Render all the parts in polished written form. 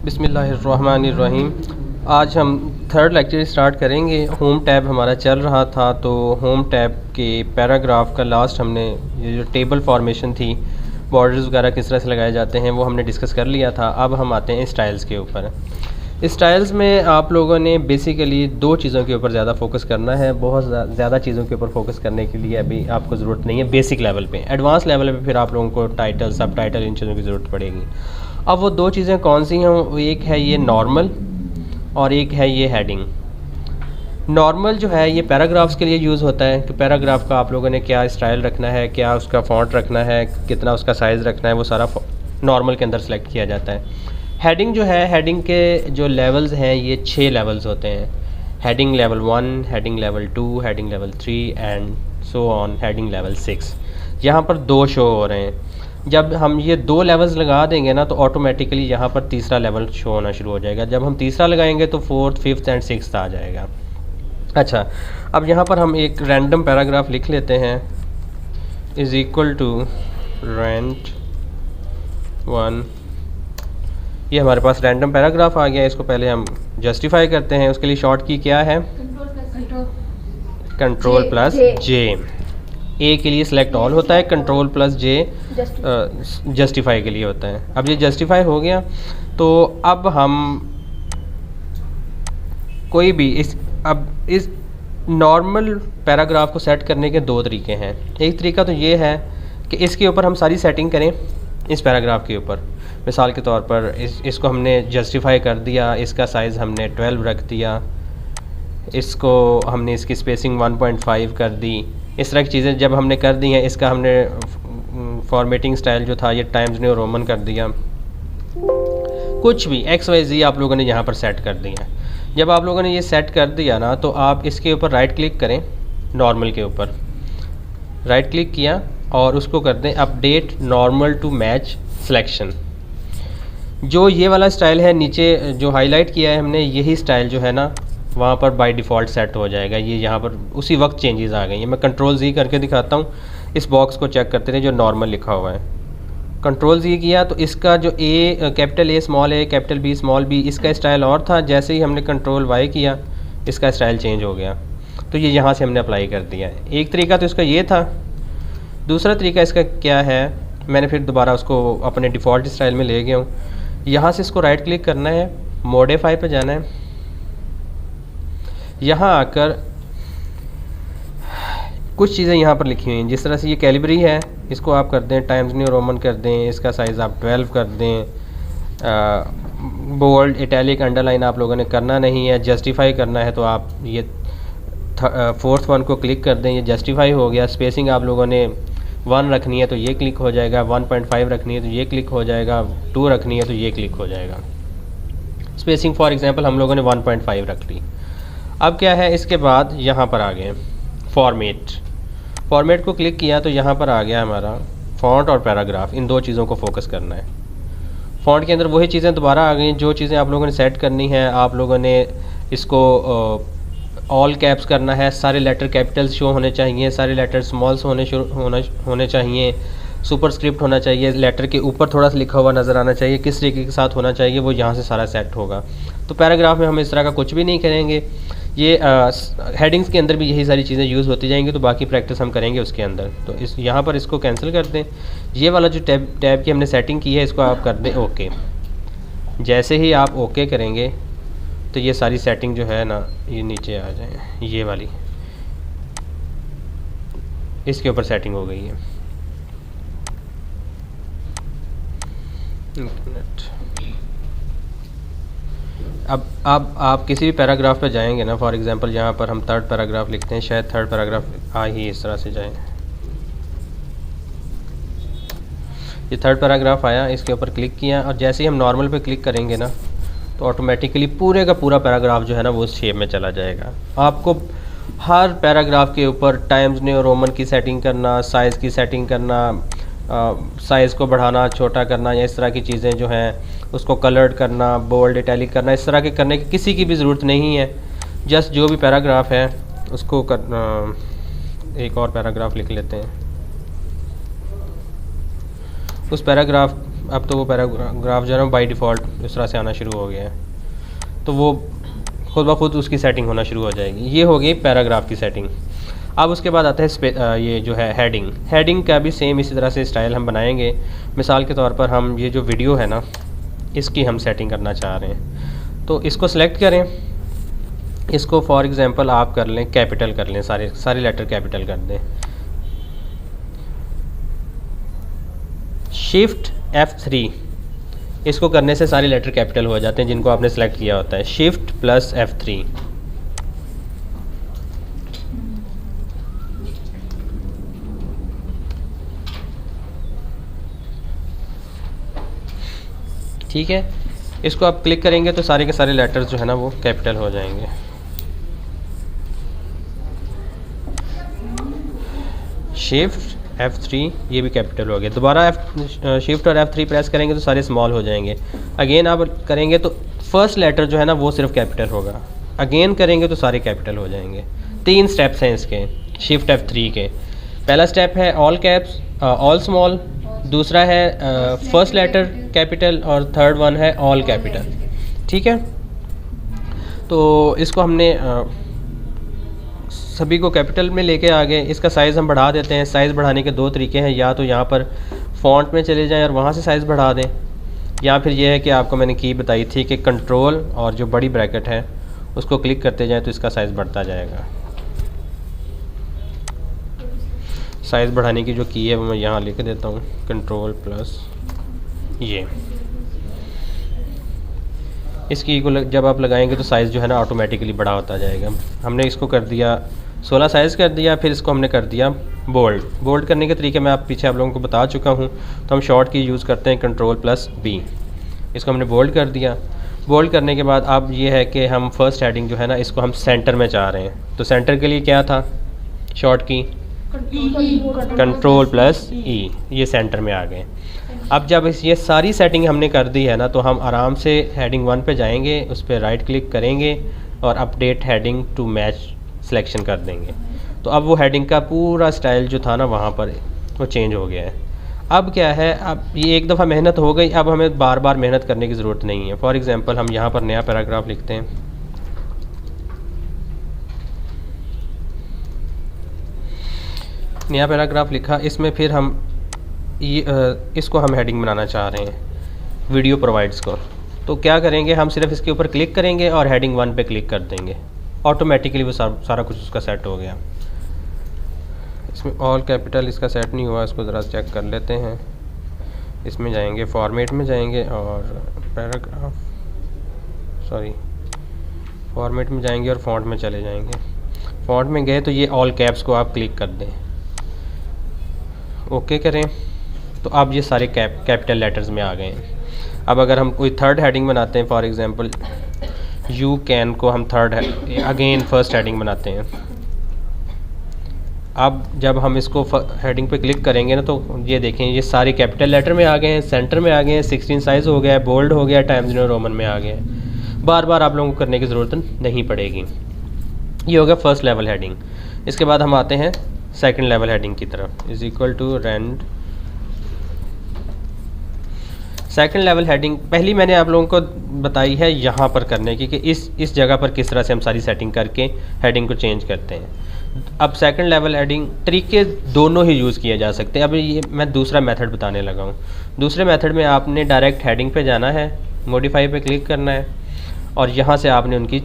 बिस्मिल्लाहिर्रहमानिर्रहीम। आज हम थर्ड लेक्चर स्टार्ट करेंगे। होम टैब हमारा चल रहा था, तो होम टैब के पैराग्राफ का लास्ट हमने ये जो टेबल फॉर्मेशन थी, बॉर्डर्स वगैरह किस तरह से लगाए जाते हैं, वो हमने डिस्कस कर लिया था। अब हम आते हैं स्टाइल्स के ऊपर। स्टाइल्स में आप लोगों ने बेसिकली दो चीज़ों के ऊपर ज़्यादा फोकस करना है। बहुत ज़्यादा चीज़ों के ऊपर फोकस करने के लिए अभी आपको ज़रूरत नहीं है बेसिक लेवल पे। एडवांस लेवल पे फिर आप लोगों को टाइटल, सब टाइटल, इन चीज़ों की ज़रूरत पड़ेगी। अब वो दो चीज़ें कौन सी हैं? एक है ये नॉर्मल और एक है ये हेडिंग। नॉर्मल जो है ये पैराग्राफ्स के लिए यूज़ होता है कि पैराग्राफ का आप लोगों ने क्या स्टाइल रखना है, क्या उसका फ़ॉन्ट रखना है, कितना उसका साइज़ रखना है, वो सारा नॉर्मल के अंदर सेलेक्ट किया जाता है। हेडिंग जो है, हेडिंग के जो लेवल्स हैं ये 6 लेवल्स होते हैं। Heading level 1, heading level 2, heading level 3 and so on, heading level 6। यहाँ पर 2 शो हो रहे हैं। जब हम ये 2 लेवल्स लगा देंगे ना, तो ऑटोमेटिकली यहाँ पर तीसरा लेवल शो होना शुरू हो जाएगा। जब हम तीसरा लगाएंगे तो 4th, 5th एंड 6th आ जाएगा। अच्छा, अब यहाँ पर हम एक रैंडम पैराग्राफ लिख लेते हैं, इज़ इक्वल टू रेंट 1। ये हमारे पास रैंडम पैराग्राफ आ गया। इसको पहले हम जस्टिफाई करते हैं। उसके लिए शॉर्ट की क्या है? कंट्रोल प्लस जे। ए के लिए सिलेक्ट ऑल होता है, कंट्रोल प्लस जे जस्टिफाई के लिए होता है। अब ये जस्टिफाई हो गया, तो अब हम कोई भी इस नॉर्मल पैराग्राफ को सेट करने के 2 तरीके हैं। एक तरीका तो ये है कि इसके ऊपर हम सारी सेटिंग करें। इस पैराग्राफ के ऊपर मिसाल के तौर पर इसको हमने जस्टिफाई कर दिया, इसका साइज़ हमने 12 रख दिया, इसको हमने इसकी स्पेसिंग 1.5 कर दी। इस तरह की चीज़ें जब हमने कर दी हैं, इसका हमने फॉर्मेटिंग स्टाइल जो था ये टाइम्स न्यू रोमन कर दिया। कुछ भी XYZ आप लोगों ने यहाँ पर सेट कर दिया। जब आप लोगों ने ये सेट कर दिया ना, तो आप इसके ऊपर राइट क्लिक करें, नॉर्मल के ऊपर राइट क्लिक किया और उसको कर दें update normal to match selection. जो ये वाला स्टाइल है नीचे जो हाईलाइट किया है हमने, यही स्टाइल जो है ना वहाँ पर बाय डिफ़ॉल्ट सेट हो जाएगा। ये यहाँ पर उसी वक्त चेंजेस आ गई हैं। मैं कंट्रोल Z करके दिखाता हूँ। इस बॉक्स को चेक करते रहे जो नॉर्मल लिखा हुआ है। कंट्रोल Z किया तो इसका जो capital A small a, capital B small b, इसका स्टाइल और था। जैसे ही हमने कंट्रोल Y किया, इसका स्टाइल चेंज हो गया। तो ये यहाँ से हमने अप्लाई कर दिया है। एक तरीका तो इसका ये था। दूसरा तरीका इसका क्या है, मैंने फिर दोबारा उसको अपने डिफ़ॉल्ट स्टाइल में ले गया हूँ। यहाँ से इसको राइट क्लिक करना है, मॉडिफाई पे जाना है। यहाँ आकर कुछ चीज़ें यहाँ पर लिखी हुई हैं। जिस तरह से ये कैलिबरी है, इसको आप कर दें टाइम्स न्यू रोमन कर दें, इसका साइज़ आप 12 कर दें। बोल्ड, इटैलिक, अंडरलाइन आप लोगों ने करना नहीं है। जस्टिफाई करना है तो आप ये 4th वन को क्लिक कर दें, ये जस्टिफाई हो गया। स्पेसिंग आप लोगों ने 1 रखनी है तो ये क्लिक हो जाएगा, 1.5 रखनी है तो ये क्लिक हो जाएगा, 2 रखनी है तो ये क्लिक हो जाएगा। स्पेसिंग फॉर एग्जांपल हम लोगों ने 1.5 रख ली। अब क्या है, इसके बाद यहाँ पर आ गए फॉर्मेट को क्लिक किया तो यहाँ पर आ गया हमारा फ़ॉन्ट और पैराग्राफ। इन 2 चीज़ों को फोकस करना है। फ़ॉन्ट के अंदर वही चीज़ें दोबारा आ गई जो चीज़ें आप लोगों ने सेट करनी है। आप लोगों ने इसको ऑल कैप्स करना है, सारे लेटर कैपिटल्स शो होने चाहिए, सारे लेटर स्मॉल्स होने चाहिए, सुपरस्क्रिप्ट होना चाहिए, लेटर के ऊपर थोड़ा सा लिखा हुआ नज़र आना चाहिए, किस तरीके के साथ होना चाहिए, वो यहाँ से सारा सेट होगा। तो पैराग्राफ में हम इस तरह का कुछ भी नहीं करेंगे। ये हेडिंग्स के अंदर भी यही सारी चीज़ें यूज़ होती जाएंगी, तो बाकी प्रैक्टिस हम करेंगे उसके अंदर। तो इस यहाँ पर इसको कैंसिल कर दें। ये वाला जो टैब की हमने सेटिंग की है, इसको आप कर दें ओके। जैसे ही आप ओके करेंगे तो ये सारी सेटिंग जो है ना, ये नीचे आ जाए, ये वाली इसके ऊपर सेटिंग हो गई है। अब आप किसी भी पैराग्राफ पे जाएंगे ना, फॉर एग्जांपल यहाँ पर हम 3rd पैराग्राफ लिखते हैं, शायद 3rd पैराग्राफ आ ही इस तरह से जाए। ये 3rd पैराग्राफ आया, इसके ऊपर क्लिक किया और जैसे ही हम नॉर्मल पे क्लिक करेंगे ना, तो ऑटोमेटिकली पूरे का पूरा पैराग्राफ जो है ना वो उस शेप में चला जाएगा। आपको हर पैराग्राफ के ऊपर टाइम्स न्यू रोमन की सेटिंग करना, साइज़ की सेटिंग करना, साइज़ को बढ़ाना छोटा करना, या इस तरह की चीज़ें जो हैं उसको कलर्ड करना, बोल्ड, इटैलिक करना, इस तरह के करने की किसी की भी ज़रूरत नहीं है। जस्ट जो भी पैराग्राफ है उसको एक और पैराग्राफ लिख लेते हैं। उस पैराग्राफ अब तो वो पैराग्राफ जो है ना बाई डिफ़ॉल्ट इस तरह से आना शुरू हो गया है, तो वो खुद ब खुद उसकी सेटिंग होना शुरू हो जाएगी। ये हो गई पैराग्राफ की सेटिंग। अब उसके बाद आता है ये जो है हेडिंग का भी सेम इसी तरह से स्टाइल हम बनाएंगे। मिसाल के तौर पर हम ये जो वीडियो है ना, इसकी हम सेटिंग करना चाह रहे हैं, तो इसको सेलेक्ट करें। इसको फॉर एग्ज़ाम्पल आप कर लें कैपिटल कर लें, सारे लेटर कैपिटल कर दें। शिफ्ट F3 इसको करने से सारे लेटर कैपिटल हो जाते हैं जिनको आपने सेलेक्ट किया होता है। शिफ्ट प्लस F3, ठीक है। इसको आप क्लिक करेंगे तो सारे के सारे लेटर्स जो है ना वो कैपिटल हो जाएंगे। शिफ्ट F3 ये भी कैपिटल हो गया। दोबारा शिफ्ट और F3 प्रेस करेंगे तो सारे स्मॉल हो जाएंगे। अगेन आप करेंगे तो फर्स्ट लेटर जो है ना वो सिर्फ कैपिटल होगा। अगेन करेंगे तो सारे कैपिटल हो जाएंगे। 3 स्टेप्स हैं इसके शिफ्ट F3 के। पहला स्टेप है ऑल कैप्स ऑल स्मॉल, दूसरा है फर्स्ट लेटर कैपिटल और थर्ड वन है ऑल कैपिटल, ठीक है। तो इसको हमने सभी को कैपिटल में लेके आ गए। इसका साइज़ हम बढ़ा देते हैं। साइज़ बढ़ाने के 2 तरीके हैं, या तो यहाँ पर फ़ॉन्ट में चले जाएं और वहाँ से साइज़ बढ़ा दें, या फिर यह है कि आपको मैंने की बताई थी कि कंट्रोल और जो बड़ी ब्रैकेट है उसको क्लिक करते जाएं तो इसका साइज़ बढ़ता जाएगा। साइज़ बढ़ाने की जो की है वो मैं यहाँ लिख देता हूँ, कंट्रोल प्लस ये। इस की को जब आप लगाएंगे तो साइज़ जो है ना ऑटोमेटिकली बड़ा होता जाएगा। हमने इसको कर दिया 16 साइज़ कर दिया, फिर इसको हमने कर दिया बोल्ड करने के तरीके मैं पीछे आप लोगों को बता चुका हूँ। तो हम शॉर्ट की यूज़ करते हैं कंट्रोल प्लस B। इसको हमने बोल्ड कर दिया। बोल्ड करने के बाद अब ये है कि हम फर्स्ट हेडिंग जो है ना इसको हम सेंटर में चाह रहे हैं। तो सेंटर के लिए क्या था शॉर्ट की, कंट्रोल प्लस E, ये सेंटर में आ गए। अब जब ये सारी सेटिंग हमने कर दी है ना तो हम आराम से हेडिंग 1 पे जाएंगे, उस पर राइट क्लिक करेंगे और update heading to match selection कर देंगे। तो अब वो हेडिंग का पूरा स्टाइल जो था ना वहाँ पर वो चेंज हो गया है। अब क्या है, अब ये एक दफ़ा मेहनत हो गई, अब हमें बार बार मेहनत करने की ज़रूरत नहीं है। फॉर एग्ज़ाम्पल हम यहाँ पर नया पैराग्राफ लिखते हैं। नया पैराग्राफ लिखा, इसमें फिर हम इसको हम हेडिंग बनाना चाह रहे हैं वीडियो प्रोवाइड्स को। तो क्या करेंगे, हम सिर्फ इसके ऊपर क्लिक करेंगे और हेडिंग 1 पे क्लिक कर देंगे, ऑटोमेटिकली वो सारा कुछ उसका सेट हो गया। इसमें ऑल कैपिटल इसका सेट नहीं हुआ, इसको ज़रा चेक कर लेते हैं। इसमें जाएंगे फॉर्मेट में जाएंगे और फॉर्मेट में जाएंगे और फ़ॉन्ट में चले जाएंगे। फ़ॉन्ट में गए तो ये ऑल कैप्स को आप क्लिक कर दें, ओके करें तो अब ये सारे कैपिटल लेटर्स में आ गए हैं। अब अगर हम कोई थर्ड हेडिंग बनाते हैं, फॉर एग्ज़ाम्पल यू कैन को हम अगेन फर्स्ट हेडिंग बनाते हैं। अब जब हम इसको हेडिंग पे क्लिक करेंगे ना तो ये देखें ये सारे कैपिटल लेटर में आ गए हैं, सेंटर में आ गए हैं, 16 साइज़ हो गया है, बोल्ड हो गया, टाइम्स न्यू रोमन में आ गए हैं। बार बार आप लोगों को करने की ज़रूरत नहीं पड़ेगी। ये हो गया फर्स्ट लेवल हेडिंग। इसके बाद हम आते हैं सेकंड लेवल हेडिंग की तरफ। इज़ इक्वल टू रेंड सेकंड लेवल हेडिंग पहली मैंने आप लोगों को बताई है यहाँ पर करने की कि इस जगह पर किस तरह से हम सारी सेटिंग करके हेडिंग को चेंज करते हैं। अब सेकंड लेवल हेडिंग तरीके दोनों ही यूज़ किए जा सकते हैं। अब ये मैं दूसरा मेथड बताने लगा हूँ। दूसरे मेथड में आपने डायरेक्ट हेडिंग पे जाना है, मॉडिफाई पे क्लिक करना है और यहाँ से आपने उनकी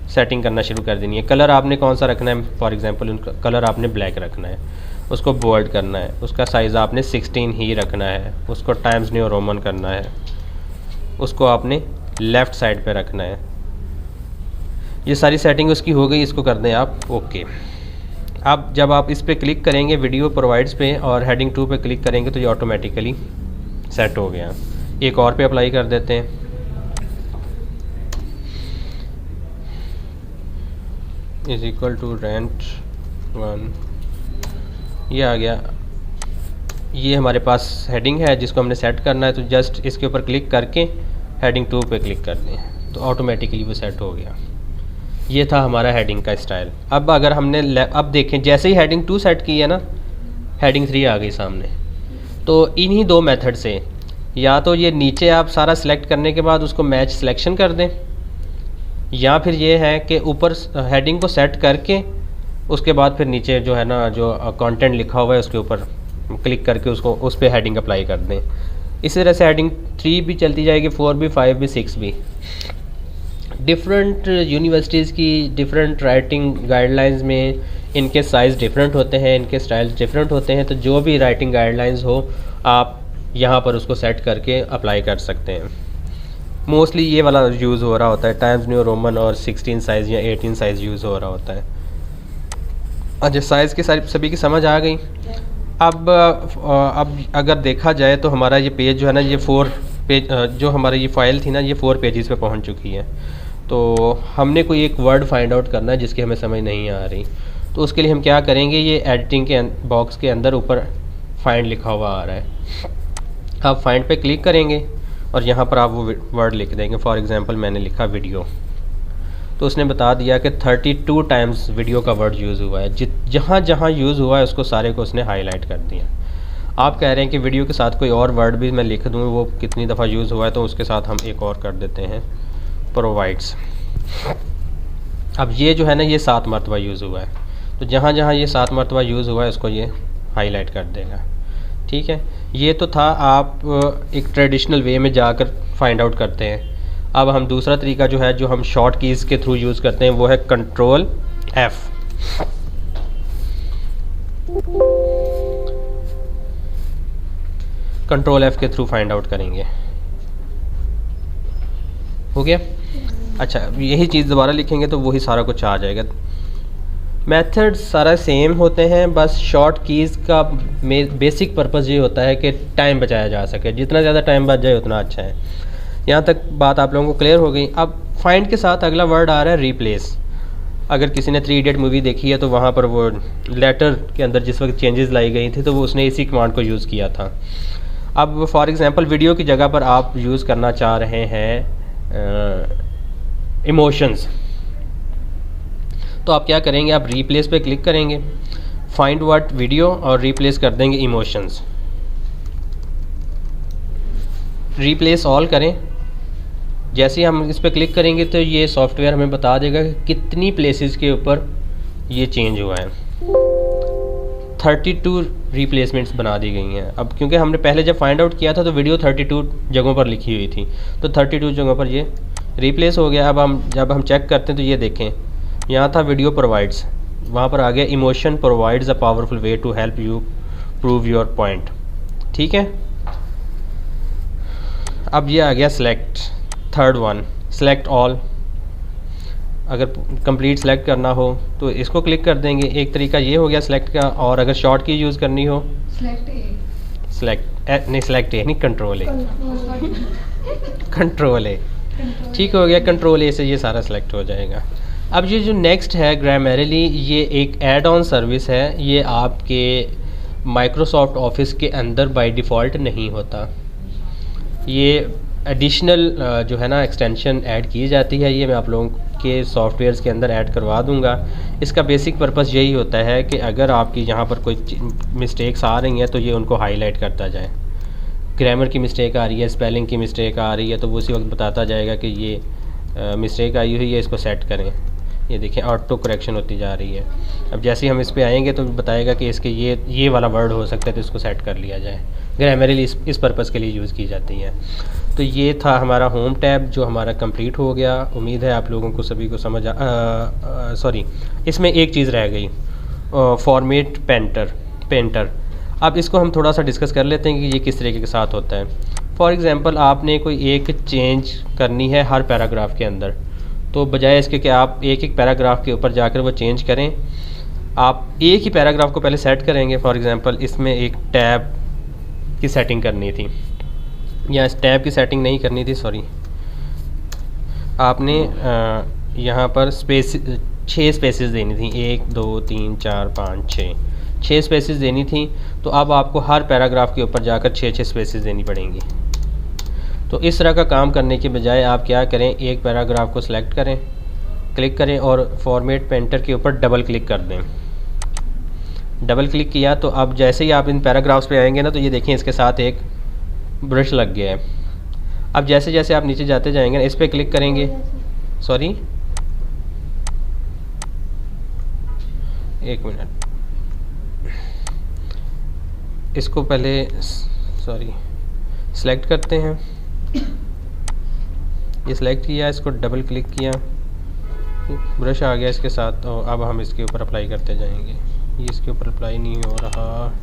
सेटिंग करना शुरू कर देनी है। कलर आपने कौन सा रखना है, फॉर एग्जांपल उनका कलर आपने ब्लैक रखना है, उसको बोल्ड करना है, उसका साइज़ आपने 16 ही रखना है, उसको टाइम्स न्यू रोमन करना है, उसको आपने लेफ़्ट साइड पे रखना है। ये सारी सेटिंग उसकी हो गई, इसको कर दें आप ओके। अब जब आप इस पर क्लिक करेंगे वीडियो प्रोवाइड्स पे और हेडिंग 2 पे क्लिक करेंगे तो ये ऑटोमेटिकली सेट हो गया। एक और पे अप्लाई कर देते हैं। इज़ इक्वल टू रेंट 1, ये आ गया। ये हमारे पास हेडिंग है जिसको हमने सेट करना है, तो जस्ट इसके ऊपर क्लिक करके हेडिंग 2 पे क्लिक कर दें तो ऑटोमेटिकली वो सेट हो गया। ये था हमारा हेडिंग का स्टाइल। अब अगर हमने अब देखें जैसे ही हेडिंग 2 सेट की है ना, हेडिंग 3 आ गई सामने। तो इन्हीं दो मेथड से या तो ये नीचे आप सारा सिलेक्ट करने के बाद उसको मैच सिलेक्शन कर दें, या फिर ये है कि ऊपर हेडिंग को सेट करके उसके बाद फिर नीचे जो है ना जो कंटेंट लिखा हुआ है उसके ऊपर क्लिक करके उसको उस पर हेडिंग अप्लाई कर दें। इसी तरह से हेडिंग 3 भी चलती जाएगी, 4 भी, 5 भी, 6 भी। डिफरेंट यूनिवर्सिटीज़ की डिफरेंट राइटिंग गाइडलाइंस में इनके साइज़ डिफरेंट होते हैं, इनके स्टाइल्स डिफरेंट होते हैं। तो जो भी राइटिंग गाइडलाइंस हो आप यहाँ पर उसको सेट करके अप्लाई कर सकते हैं। मोस्टली ये वाला यूज़ हो रहा होता है, टाइम्स न्यू रोमन और 16 साइज़ या 18 साइज़ यूज़ हो रहा होता है। अच्छा, साइज़ की सारी सभी की समझ आ गई। अब अगर देखा जाए तो हमारा ये पेज जो है ना, ये 4 पेज जो हमारी ये फ़ाइल थी ना, ये 4 पेजेस पे पहुंच चुकी है। तो हमने कोई एक वर्ड फाइंड आउट करना है जिसकी हमें समझ नहीं आ रही। तो उसके लिए हम क्या करेंगे, ये एडिटिंग के बॉक्स के अंदर ऊपर फाइंड लिखा हुआ आ रहा है, आप फाइंड पे क्लिक करेंगे और यहाँ पर आप वो वर्ड लिख देंगे। फॉर एग्ज़ाम्पल मैंने लिखा वीडियो, तो उसने बता दिया कि 32 टाइम्स वीडियो का वर्ड यूज़ हुआ है। जहाँ जहाँ यूज़ हुआ है उसको सारे को उसने हाईलाइट कर दिया। आप कह रहे हैं कि वीडियो के साथ कोई और वर्ड भी मैं लिख दूँ, वो कितनी दफ़ा यूज़ हुआ है, तो उसके साथ हम एक और कर देते हैं, प्रोवाइड्स। अब ये जो है ना, ये 7 मरतबा यूज़ हुआ है, तो जहाँ जहाँ ये 7 मरतबा यूज़ हुआ है उसको ये हाईलाइट कर देगा। ठीक है, ये तो था आप एक ट्रेडिशनल वे में जाकर फाइंड आउट करते हैं। अब हम दूसरा तरीका जो है, जो हम शॉर्ट कीज़ के थ्रू यूज़ करते हैं, वो है कंट्रोल F। कंट्रोल F के थ्रू फाइंड आउट करेंगे। हो गया? अच्छा, यही चीज़ दोबारा लिखेंगे तो वही सारा कुछ आ जाएगा। मेथड सारा सेम होते हैं, बस शॉर्ट कीज़ का बेसिक पर्पज़ ये होता है कि टाइम बचाया जा सके। जितना ज़्यादा टाइम बच जाए उतना अच्छा है। यहाँ तक बात आप लोगों को क्लियर हो गई। अब फाइंड के साथ अगला वर्ड आ रहा है रिप्लेस। अगर किसी ने 3 इडियट मूवी देखी है तो वहाँ पर वो लेटर के अंदर जिस वक्त चेंजेस लाई गई थी तो वो उसने इसी कमांड को यूज़ किया था। अब फॉर एग्ज़ाम्पल वीडियो की जगह पर आप यूज़ करना चाह रहे हैं इमोशंस, तो आप क्या करेंगे, आप रिप्लेस पे क्लिक करेंगे, फाइंड वर्ड वीडियो और रिप्लेस कर देंगे इमोशंस। रिप्लेस ऑल करें। जैसे ही हम इस पर क्लिक करेंगे तो ये सॉफ्टवेयर हमें बता देगा कि कितनी प्लेसेस के ऊपर ये चेंज हुआ है। 32 रिप्लेसमेंट्स बना दी गई हैं। अब क्योंकि हमने पहले जब फाइंड आउट किया था तो वीडियो 32 जगहों पर लिखी हुई थी, तो 32 जगहों पर ये रिप्लेस हो गया। अब जब हम चेक करते हैं तो ये देखें, यहाँ था वीडियो प्रोवाइड्स, वहाँ पर आ गया emotion provides a powerful way to help you prove your point. ठीक है, अब ये आ गया select, third one, select all. अगर कंप्लीट सेलेक्ट करना हो तो इसको क्लिक कर देंगे। एक तरीका ये हो गया सिलेक्ट का, और अगर शॉर्ट की यूज़ करनी हो सिलेक्ट ए नहीं, कंट्रोल ए, कंट्रोल ए। ठीक हो गया, कंट्रोल ए से ये सारा सिलेक्ट हो जाएगा। अब ये जो नेक्स्ट है ग्रामरली, ये एक ऐड ऑन सर्विस है। ये आपके माइक्रोसॉफ्ट ऑफिस के अंदर बाय डिफ़ॉल्ट नहीं होता, ये एडिशनल जो है ना एक्सटेंशन ऐड की जाती है। ये मैं आप लोगों के सॉफ्टवेयर्स के अंदर ऐड करवा दूंगा। इसका बेसिक पर्पस यही होता है कि अगर आपकी यहाँ पर कोई मिस्टेक्स आ रही हैं तो ये उनको हाईलाइट करता जाए। ग्रामर की मिस्टेक आ रही है, स्पेलिंग की मिस्टेक आ रही है, तो वो उसी वक्त बताता जाएगा कि ये मिस्टेक आई हुई है, इसको सेट करें। ये देखें, ऑटो करेक्शन होती जा रही है। अब जैसे ही हम इस पे आएंगे तो बताएगा कि इसके ये वाला वर्ड हो सकता है, तो इसको सेट कर लिया जाए। ग्रामरली इस पर्पज़ के लिए यूज़ की जाती है। तो ये था हमारा होम टैब जो हमारा कंप्लीट हो गया। उम्मीद है आप लोगों को सभी को समझ सॉरी, इसमें एक चीज़ रह गई, फॉर्मेट पेंटर। अब इसको हम थोड़ा सा डिस्कस कर लेते हैं कि ये किस तरीके के साथ होता है। फॉर एग्ज़ाम्पल आपने कोई एक चेंज करनी है हर पैराग्राफ के अंदर, तो बजाय इसके कि आप एक एक पैराग्राफ के ऊपर जाकर वो चेंज करें, आप एक ही पैराग्राफ को पहले सेट करेंगे। फॉर एग्ज़ाम्पल इसमें एक टैब की सेटिंग करनी थी, या इस टैब की सेटिंग नहीं करनी थी, सॉरी, आपने यहाँ पर 6 स्पेसेस देनी थी, 1 2 3 4 5 6 स्पेसेस देनी थी। तो अब आपको हर पैराग्राफ के ऊपर जाकर 6 स्पेसेस देनी पड़ेंगी। तो इस तरह का काम करने के बजाय आप क्या करें, एक पैराग्राफ को सिलेक्ट करें, क्लिक करें और फॉर्मेट पेंटर के ऊपर डबल क्लिक कर दें। डबल क्लिक किया तो अब जैसे ही आप इन पैराग्राफ्स पे आएंगे ना, तो ये देखें इसके साथ एक ब्रश लग गया है। अब जैसे जैसे आप नीचे जाते जाएंगे ना, इस पर क्लिक करेंगे, सॉरी एक मिनट, इसको पहले सॉरी सेलेक्ट करते हैं, ये सिलेक्ट किया, इसको डबल क्लिक किया, ब्रश आ गया इसके साथ। और अब हम इसके ऊपर अप्लाई करते जाएंगे। ये इसके ऊपर अप्लाई नहीं हो रहा,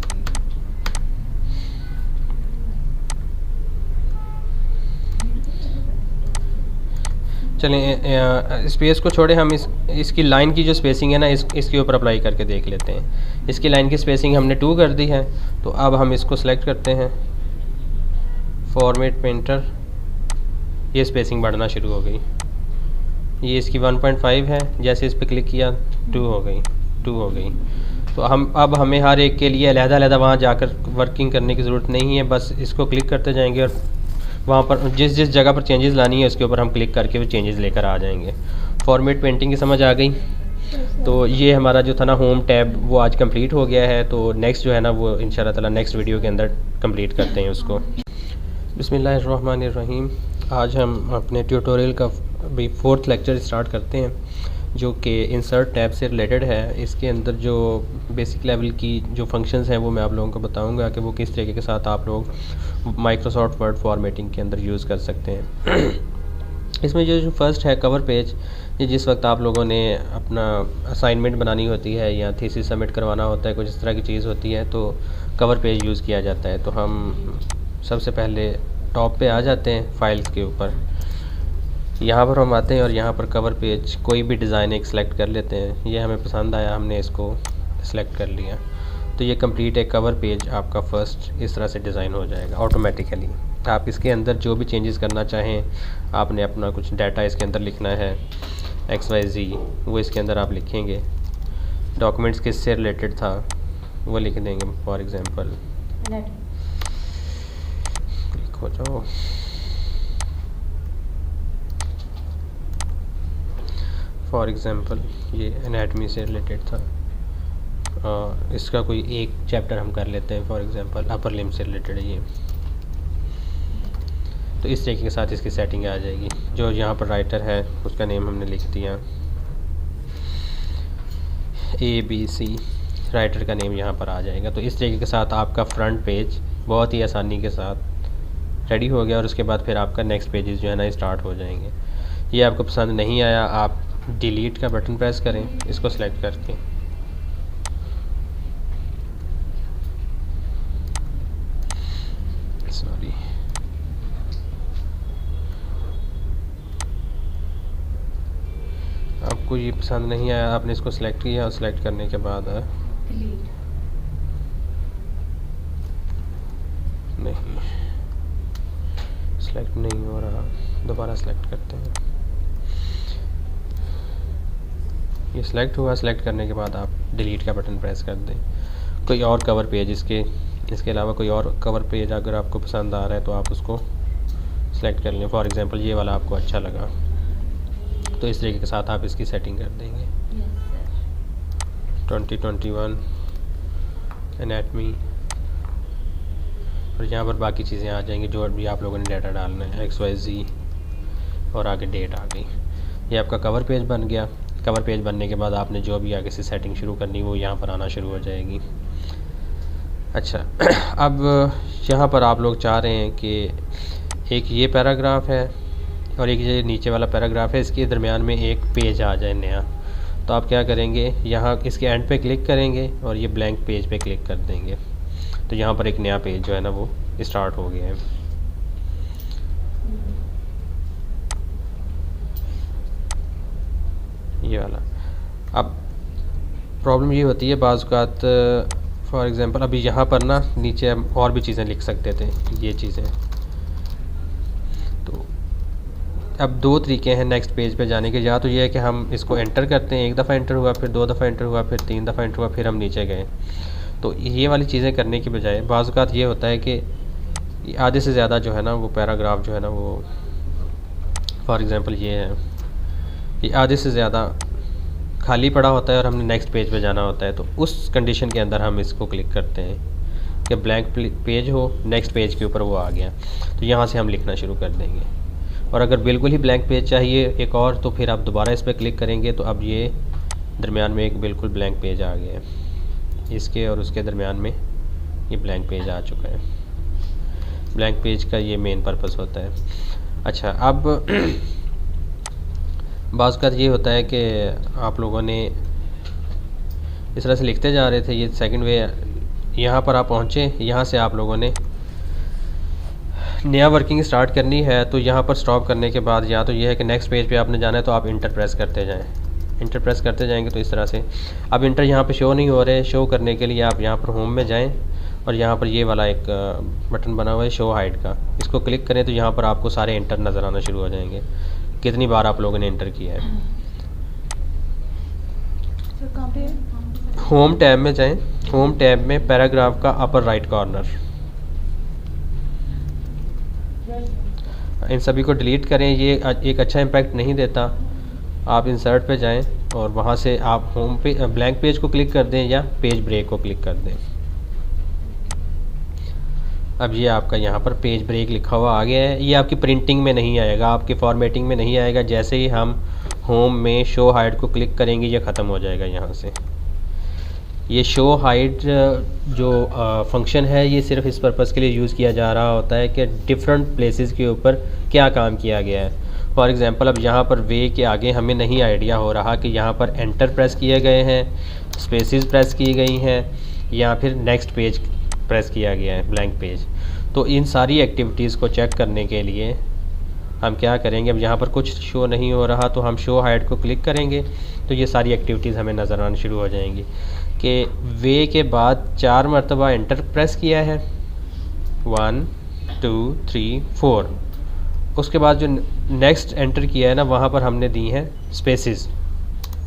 चलें स्पेस को छोड़े, हम इसकी लाइन की जो स्पेसिंग है ना, इसके ऊपर अप्लाई करके देख लेते हैं। इसकी लाइन की स्पेसिंग हमने 2 कर दी है, तो अब हम इसको सेलेक्ट करते हैं, फॉर्मेट पेंटर, ये स्पेसिंग बढ़ना शुरू हो गई। ये इसकी 1.5 है, जैसे इस पर क्लिक किया 2 हो गई, 2 हो गई। तो अब हमें हर एक के लिए अलग-अलग वहाँ जाकर वर्किंग करने की ज़रूरत नहीं है, बस इसको क्लिक करते जाएंगे और वहाँ पर जिस जिस जगह पर चेंजेस लानी है उसके ऊपर हम क्लिक करके वो चेंजेस लेकर आ जाएंगे। फॉर्मेट पेंटिंग की समझ आ गई। तो ये हमारा जो था ना होम टैब, वो आज कंप्लीट हो गया है। तो नेक्स्ट जो है ना वो इंशाल्लाह ताला नेक्स्ट वीडियो के अंदर कंप्लीट करते हैं उसको। बिस्मिल्लाहिर्रहमानिर्रहीम। आज हम अपने ट्यूटोरियल का भी 4th लेक्चर स्टार्ट करते हैं, जो कि इंसर्ट टैब से रिलेटेड है। इसके अंदर जो बेसिक लेवल की जो फंक्शंस हैं वो मैं आप लोगों को बताऊंगा कि वो किस तरीके के साथ आप लोग माइक्रोसॉफ्ट वर्ड फॉर्मेटिंग के अंदर यूज़ कर सकते हैं। इसमें जो फर्स्ट है कवर पेज, ये जिस वक्त आप लोगों ने अपना असाइनमेंट बनानी होती है या थीसिस सबमिट करवाना होता है, कुछ इस तरह की चीज़ होती है, तो कवर पेज यूज़ किया जाता है। तो हम सबसे पहले टॉप पे आ जाते हैं फाइल्स के ऊपर, यहाँ पर हम आते हैं और यहाँ पर कवर पेज कोई भी डिज़ाइन एक सेलेक्ट कर लेते हैं। ये हमें पसंद आया, हमने इसको सेलेक्ट कर लिया। तो ये कंप्लीट एक कवर पेज आपका फ़र्स्ट इस तरह से डिज़ाइन हो जाएगा ऑटोमेटिकली। आप इसके अंदर जो भी चेंजेस करना चाहें, आपने अपना कुछ डाटा इसके अंदर लिखना है XYZ, वो इसके अंदर आप लिखेंगे। डॉक्यूमेंट्स किससे रिलेटेड था वो लिख देंगे, फॉर एग्ज़ाम्पल लिखो जाओ, फॉर एग्ज़ाम्पल ये एनाटमी से रिलेटेड था, इसका कोई एक चैप्टर हम कर लेते हैं, फॉर एग्ज़ाम्पल अपर लिम्ब से रिलेटेड है ये। तो इस तरीके के साथ इसकी सेटिंग आ जाएगी। जो यहाँ पर राइटर है उसका नेम हमने लिख दिया ABC, राइटर का नेम यहाँ पर आ जाएगा। तो इस तरीके के साथ आपका फ्रंट पेज बहुत ही आसानी के साथ रेडी हो गया और उसके बाद फिर आपका नेक्स्ट पेजेस जो है ना स्टार्ट हो जाएंगे। ये आपको पसंद नहीं आया, आप डिलीट का बटन प्रेस करें इसको सेलेक्ट करके, सॉरी आपको ये पसंद नहीं आया, आपने इसको सेलेक्ट किया और सेलेक्ट करने के बाद नहीं सेलेक्ट नहीं हो रहा, दोबारा सेलेक्ट करते हैं। ये सिलेक्ट हुआ, सिलेक्ट करने के बाद आप डिलीट का बटन प्रेस कर दें। कोई और कवर पेज इसके अलावा कोई और कवर पेज अगर आपको पसंद आ रहा है तो आप उसको सिलेक्ट कर लें। फॉर एग्ज़ाम्पल ये वाला आपको अच्छा लगा, तो इस तरीके के साथ आप इसकी सेटिंग कर देंगे। 2021 एनाटमी, और यहाँ पर बाकी चीज़ें आ जाएंगी जो भी आप लोगों ने डाटा डालना है, XYZ और आगे डेट आ गई। ये आपका कवर पेज बन गया। कवर पेज बनने के बाद आपने जो भी आगे से सेटिंग शुरू करनी वो यहाँ पर आना शुरू हो जाएगी। अच्छा, अब यहाँ पर आप लोग चाह रहे हैं कि एक ये पैराग्राफ है और एक ये नीचे वाला पैराग्राफ है, इसके दरमियान में एक पेज आ जाए नया। तो आप क्या करेंगे, यहाँ इसके एंड पे क्लिक करेंगे और ये ब्लैंक पेज पे क्लिक कर देंगे। तो यहाँ पर एक नया पेज जो है ना वो स्टार्ट हो गया है। ये वाला। अब प्रॉब्लम ये होती है बाज़ औक़ात, फॉर एग्ज़ाम्पल अभी यहाँ पर ना नीचे हम और भी चीज़ें लिख सकते थे, ये चीज़ें। तो अब 2 तरीके हैं नेक्स्ट पेज पे जाने के। या तो ये है कि हम इसको एंटर करते हैं, एक दफ़ा एंटर हुआ, फिर 2 दफ़ा एंटर हुआ, फिर 3 दफ़ा एंटर हुआ, फिर हम नीचे गए। तो ये वाली चीज़ें करने की बजाय बाज़ औक़ात ये होता है कि आधे से ज़्यादा जो है ना वो पैराग्राफ जो है ना वो, फॉर एग्ज़ाम्पल ये है कि आधे से ज़्यादा खाली पड़ा होता है और हमने नेक्स्ट पेज पे जाना होता है। तो उस कंडीशन के अंदर हम इसको क्लिक करते हैं कि ब्लैंक पेज हो, नेक्स्ट पेज के ऊपर वो आ गया, तो यहाँ से हम लिखना शुरू कर देंगे। और अगर बिल्कुल ही ब्लैंक पेज चाहिए एक और, तो फिर आप दोबारा इस पर क्लिक करेंगे तो अब ये दरमियान में एक बिल्कुल ब्लैंक पेज आ गया है। इसके और उसके दरमियान में ये ब्लैंक पेज आ चुका है। ब्लैंक पेज का ये मेन पर्पस होता है। अच्छा, अब बाज़ का ये होता है कि आप लोगों ने इस तरह से लिखते जा रहे थे, ये सेकंड वे, यहाँ पर आप पहुँचे, यहाँ से आप लोगों ने नया वर्किंग स्टार्ट करनी है। तो यहाँ पर स्टॉप करने के बाद या तो ये है कि नेक्स्ट पेज पे आपने जाना है, तो आप इंटर प्रेस करते जाएं। इंटर प्रेस करते जाएंगे तो इस तरह से अब इंटर यहाँ पे शो नहीं हो रहे। शो करने के लिए आप यहाँ पर होम में जाएं और यहाँ पर ये वाला एक बटन बना हुआ है शो हाइड का, इसको क्लिक करें तो यहाँ पर आपको सारे इंटर नज़र आना शुरू हो जाएंगे, कितनी बार आप लोगों ने इंटर किया है। होम टैब में जाएं। होम टैब में पैराग्राफ का अपर राइट कॉर्नर, इन सभी को डिलीट करें, ये एक अच्छा इम्पैक्ट नहीं देता। आप इंसर्ट पे जाएं और वहाँ से आप होम पे ब्लैंक पेज को क्लिक कर दें या पेज ब्रेक को क्लिक कर दें। अब ये आपका यहाँ पर पेज ब्रेक लिखा हुआ आ गया है। ये आपकी प्रिंटिंग में नहीं आएगा, आपकी फॉर्मेटिंग में नहीं आएगा। जैसे ही हम होम में शो हाइड को क्लिक करेंगे ये ख़त्म हो जाएगा यहाँ से। ये शो हाइड जो फंक्शन है ये सिर्फ इस पर्पज़ के लिए यूज़ किया जा रहा होता है कि डिफरेंट प्लेसेस के ऊपर क्या काम किया गया है। फॉर एग्ज़ाम्पल अब यहाँ पर वे के आगे हमें नहीं आइडिया हो रहा कि यहाँ पर एंटर प्रेस किए गए हैं, स्पेसेस प्रेस की गई हैं या फिर नेक्स्ट पेज प्रेस किया गया है, ब्लैंक पेज। तो इन सारी एक्टिविटीज़ को चेक करने के लिए हम क्या करेंगे, अब यहाँ पर कुछ शो नहीं हो रहा तो हम शो हाइड को क्लिक करेंगे तो ये सारी एक्टिविटीज़ हमें नज़र आना शुरू हो जाएंगी कि वे के बाद 4 मरतबा एंटर प्रेस किया है, 1 2 3 4। उसके बाद जो नेक्स्ट एंटर किया है ना, वहाँ पर हमने दी हैं स्पेसेस।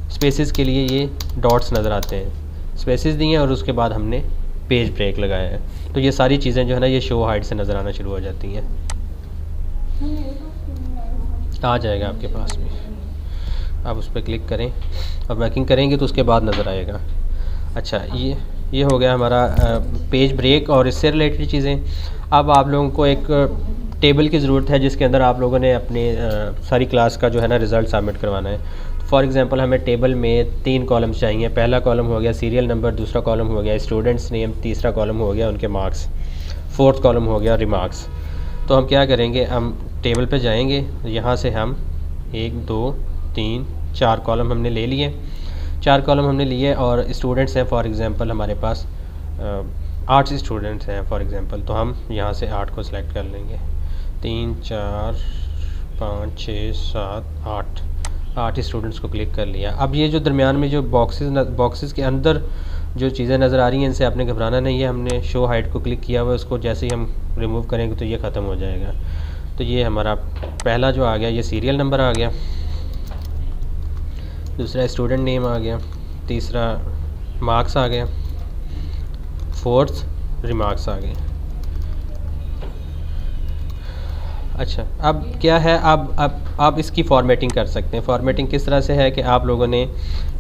स्पेसेस के लिए ये डॉट्स नज़र आते हैं, स्पेसेस दिए हैं और उसके बाद हमने पेज ब्रेक लगाया है। तो ये सारी चीज़ें जो है ना ये शो हाइड से नज़र आना शुरू हो जाती हैं। आ जाएगा आपके पास में, आप उस पर क्लिक करें और वर्किंग करेंगे तो उसके बाद नज़र आएगा। अच्छा, ये हो गया हमारा पेज ब्रेक और इससे रिलेटेड चीज़ें। अब आप लोगों को एक टेबल की ज़रूरत है जिसके अंदर आप लोगों ने अपनी सारी क्लास का जो है ना रिज़ल्ट सबमिट करवाना है। फॉर एग्ज़ाम्पल हमें टेबल में 3 कॉलम्स चाहिए। पहला कॉलम हो गया सीरियल नंबर, दूसरा कॉलम हो गया स्टूडेंट्स नेम, तीसरा कॉलम हो गया उनके मार्क्स, फोर्थ कॉलम हो गया रिमार्क्स। तो हम क्या करेंगे, हम टेबल पे जाएंगे, यहाँ से हम 1 2 3 4 कॉलम हमने ले लिए। 4 कॉलम हमने लिए और स्टूडेंट्स हैं फॉर एग्ज़ाम्पल हमारे पास 8 स्टूडेंट्स हैं फॉर एग्ज़ाम्पल, तो हम यहाँ से 8 को सिलेक्ट कर लेंगे। 3 4 5 6 7 8 स्टूडेंट्स को क्लिक कर लिया। अब ये जो दरमियान में जो बॉक्सेस के अंदर जो चीज़ें नज़र आ रही हैं इनसे आपने घबराना नहीं है। हमने शो हाइड को क्लिक किया हुआ है, उसको जैसे ही हम रिमूव करेंगे तो ये ख़त्म हो जाएगा। तो ये हमारा पहला जो आ गया ये सीरियल नंबर आ गया, दूसरा स्टूडेंट नेम आ गया, तीसरा मार्क्स आ गया, फोर्थ रिमार्क्स आ गए। अच्छा, अब क्या है, अब आप इसकी फॉर्मेटिंग कर सकते हैं। फॉर्मेटिंग किस तरह से है कि आप लोगों ने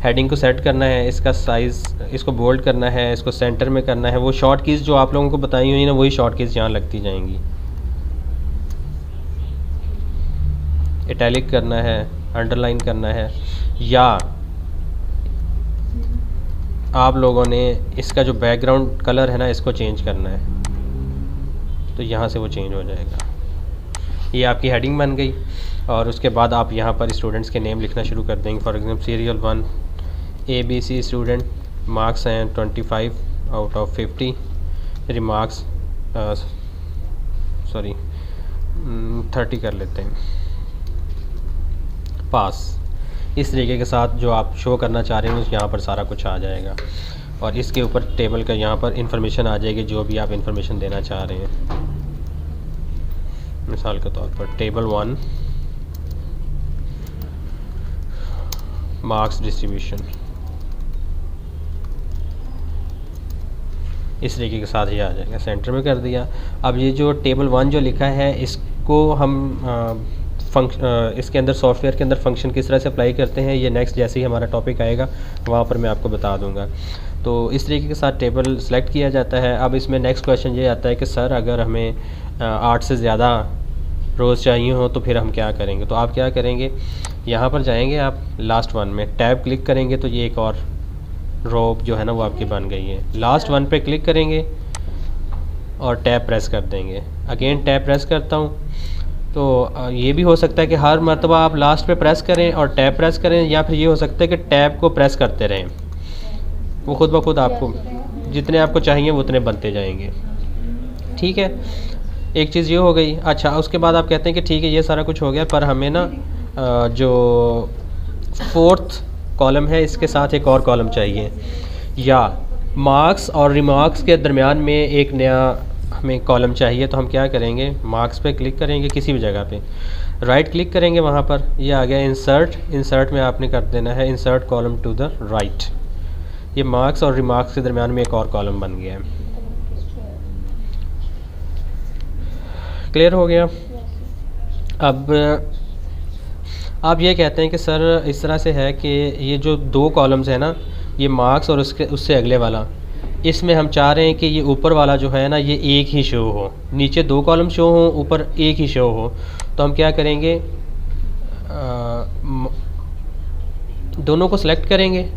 हेडिंग को सेट करना है, इसका साइज़, इसको बोल्ड करना है, इसको सेंटर में करना है। वो शॉर्ट कीज़ जो आप लोगों को बताई हुई ना वही शॉर्ट कीज़ यहाँ लगती जाएंगी। इटैलिक करना है, अंडरलाइन करना है, या आप लोगों ने इसका जो बैकग्राउंड कलर है ना इसको चेंज करना है तो यहाँ से वो चेंज हो जाएगा। ये आपकी हेडिंग बन गई और उसके बाद आप यहाँ पर स्टूडेंट्स के नेम लिखना शुरू कर देंगे। For example serial 1 ABC student, marks हैं 25 आउट ऑफ 50, रिमार्क्स 30 कर लेते हैं, पास। इस तरीके के साथ जो आप शो करना चाह रहे हैं यहाँ पर सारा कुछ आ जाएगा और इसके ऊपर टेबल का यहाँ पर इंफॉर्मेशन आ जाएगी जो भी आप इंफॉर्मेशन देना चाह रहे हैं। मिसाल के तौर पर टेबल 1 मार्क्स डिस्ट्रीब्यूशन, इस तरीके के साथ ही आ जाएगा। सेंटर में कर दिया। अब ये जो टेबल 1 जो लिखा है इसको हम इसके अंदर सॉफ्टवेयर के अंदर फंक्शन किस तरह से अप्लाई करते हैं ये नेक्स्ट जैसे ही हमारा टॉपिक आएगा वहाँ पर मैं आपको बता दूंगा। तो इस तरीके के साथ टेबल सेलेक्ट किया जाता है। अब इसमें नेक्स्ट क्वेश्चन ये आता है कि सर अगर हमें 8 से ज़्यादा रोज़ चाहिए हो तो फिर हम क्या करेंगे। तो आप क्या करेंगे, यहाँ पर जाएंगे आप लास्ट वन में टैब क्लिक करेंगे तो ये एक और रो जो है ना वो आपकी बन गई है। लास्ट वन पे क्लिक करेंगे और टैब प्रेस कर देंगे। अगेन टैब प्रेस करता हूँ तो ये भी हो सकता है कि हर मरतबा आप लास्ट पे प्रेस करें और टैब प्रेस करें, या फिर ये हो सकता है कि टैब को प्रेस करते रहें, वो खुद ब खुद आपको जितने आपको चाहिए वो उतने बनते जाएंगे। ठीक है, एक चीज़ ये हो गई। अच्छा, उसके बाद आप कहते हैं कि ठीक है ये सारा कुछ हो गया, पर हमें ना जो फोर्थ कॉलम है इसके साथ एक और कॉलम चाहिए, या मार्क्स और रिमार्क्स के दरमियान में एक नया हमें कॉलम चाहिए। तो हम क्या करेंगे, मार्क्स पे क्लिक करेंगे, किसी भी जगह पे राइट क्लिक करेंगे, वहाँ पर ये आ गया इंसर्ट। इंसर्ट में आपने कर देना है insert column to the right. ये मार्क्स और रिमार्क्स के दरमियान में एक और कॉलम बन गया है। क्लियर हो गया। अब आप ये कहते हैं कि सर इस तरह से है कि ये जो दो कॉलम्स है ना, ये मार्क्स और उससे अगले वाला, इसमें हम चाह रहे हैं कि ये ऊपर वाला जो है ना ये एक ही शो हो, नीचे दो कॉलम शो हो, ऊपर एक ही शो हो। तो हम क्या करेंगे, दोनों को सिलेक्ट करेंगे,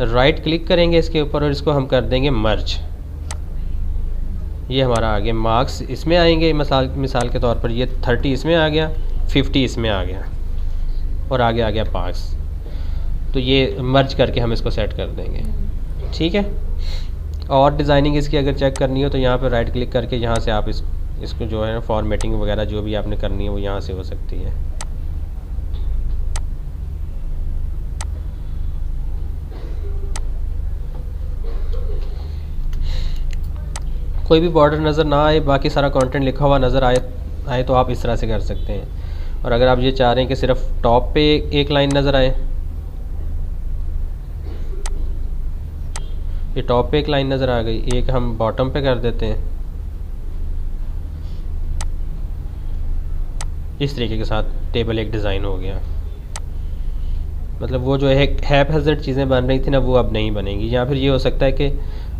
राइट क्लिक करेंगे इसके ऊपर और इसको हम कर देंगे मर्ज। ये हमारा आ गया मार्क्स इसमें आएंगे, मिसाल के तौर पर ये 30 इसमें आ गया, 50 इसमें आ गया और आगे आ गया पास। तो ये मर्ज करके हम इसको सेट कर देंगे। ठीक है, और डिज़ाइनिंग इसकी अगर चेक करनी हो तो यहाँ पर राइट क्लिक करके यहाँ से आप इसको जो है फॉर्मेटिंग वगैरह जो भी आपने करनी है वो यहाँ से हो सकती है। कोई भी बॉर्डर नज़र ना आए, बाकी सारा कंटेंट लिखा हुआ नज़र आए तो आप इस तरह से कर सकते हैं। और अगर आप ये चाह रहे हैं कि सिर्फ टॉप पे एक लाइन नज़र आए, ये टॉप पे एक लाइन नज़र आ गई, एक हम बॉटम पे कर देते हैं। इस तरीके के साथ टेबल एक डिज़ाइन हो गया। मतलब वो जो है हैप हैज़र्ड चीज़ें बन रही थी ना वो अब नहीं बनेंगी। या फिर ये हो सकता है कि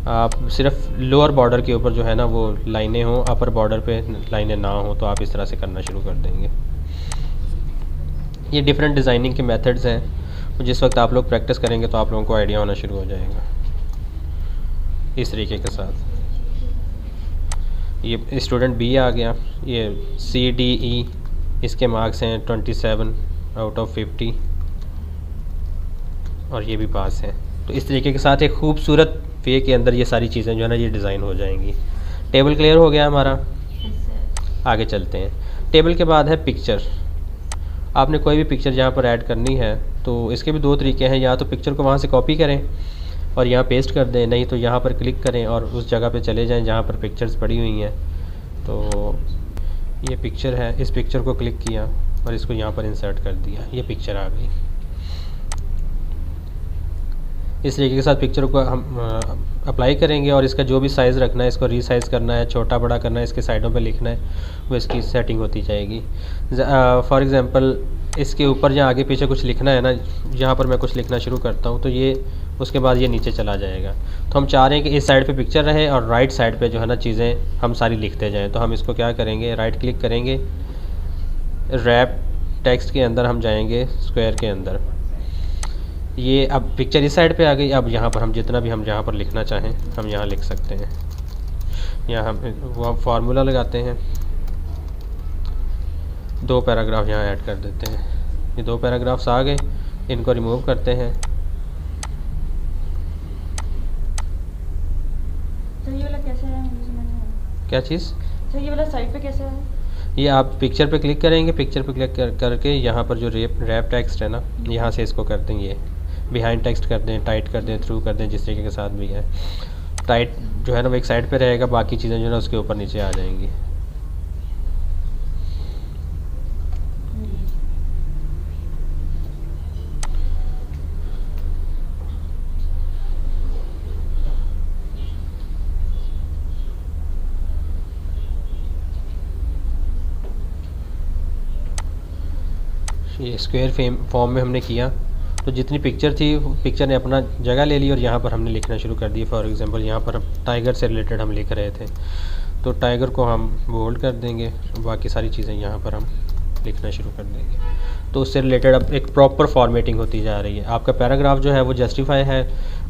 आप सिर्फ लोअर बॉर्डर के ऊपर जो है ना वो लाइनें हों, अपर बॉर्डर पे लाइनें ना हों, तो आप इस तरह से करना शुरू कर देंगे। ये डिफरेंट डिज़ाइनिंग के मेथड्स हैं, जिस वक्त आप लोग प्रैक्टिस करेंगे तो आप लोगों को आइडिया होना शुरू हो जाएगा। इस तरीके के साथ ये स्टूडेंट बी आ गया, ये CDE इसके मार्क्स हैं 27 आउट ऑफ 50 और ये भी पास है। तो इस तरीके के साथ एक खूबसूरत वे के अंदर ये सारी चीज़ें जो है ना ये डिज़ाइन हो जाएंगी। टेबल क्लियर हो गया हमारा। आगे चलते हैं। टेबल के बाद है पिक्चर। आपने कोई भी पिक्चर यहाँ पर ऐड करनी है तो इसके भी दो तरीके हैं, या तो पिक्चर को वहाँ से कॉपी करें और यहाँ पेस्ट कर दें, नहीं तो यहाँ पर क्लिक करें और उस जगह पे चले जाएं जहाँ पर पिक्चर्स पड़ी हुई हैं। तो ये पिक्चर है, इस पिक्चर को क्लिक किया और इसको यहाँ पर इंसर्ट कर दिया, ये पिक्चर आ गई। इस तरीके के साथ पिक्चर को हम अप्लाई करेंगे और इसका जो भी साइज़ रखना है, इसको रीसाइज़ करना है, छोटा बड़ा करना है, इसके साइडों पे लिखना है, वो इसकी सेटिंग होती जाएगी। फॉर एग्ज़ाम्पल इसके ऊपर या आगे पीछे कुछ लिखना है ना, यहाँ पर मैं कुछ लिखना शुरू करता हूँ तो ये उसके बाद ये नीचे चला जाएगा। तो हम चाह रहे हैं कि इस साइड पे पिक्चर रहे और राइट साइड पे जो है ना चीज़ें हम सारी लिखते जाएँ। तो हम इसको क्या करेंगे, राइट क्लिक करेंगे, रैप टेक्स्ट के अंदर हम जाएंगे, स्क्वायर के अंदर। ये अब पिक्चर इस साइड पे आ गई। अब यहाँ पर हम जितना भी हम यहाँ पर लिखना चाहें हम यहाँ लिख सकते हैं। यहाँ हम वो फार्मूला लगाते हैं, 2 पैराग्राफ यहाँ ऐड कर देते हैं। ये 2 पैराग्राफ्स आ गए, इनको रिमूव करते हैं। तो ये वाला कैसे है? क्या चीज़? तो ये वाला साइड पे कैसे है? ये आप पिक्चर पे क्लिक करेंगे, पिक्चर पे क्लिक करके यहाँ पर जो रैप टेक्स्ट है ना, यहाँ से इसको कर देंगे, बिहाइंड टेक्स्ट कर दें, टाइट कर दें, थ्रू कर दें, जिस तरीके के साथ भी है। टाइट जो है ना वो एक साइड पे रहेगा, बाकी चीज़ें जो है ना उसके ऊपर नीचे आ जाएंगी। ये स्क्वायर फॉर्म में हमने किया तो जितनी पिक्चर थी पिक्चर ने अपना जगह ले ली और यहाँ पर हमने लिखना शुरू कर दिया। फॉर एग्ज़ाम्पल यहाँ पर टाइगर से रिलेटेड हम लिख रहे थे, तो टाइगर को हम बोल्ड कर देंगे, बाकी सारी चीज़ें यहाँ पर हम लिखना शुरू कर देंगे। तो उससे रिलेटेड अब एक प्रॉपर फॉर्मेटिंग होती जा रही है। आपका पैराग्राफ जो है वो जस्टिफाई है,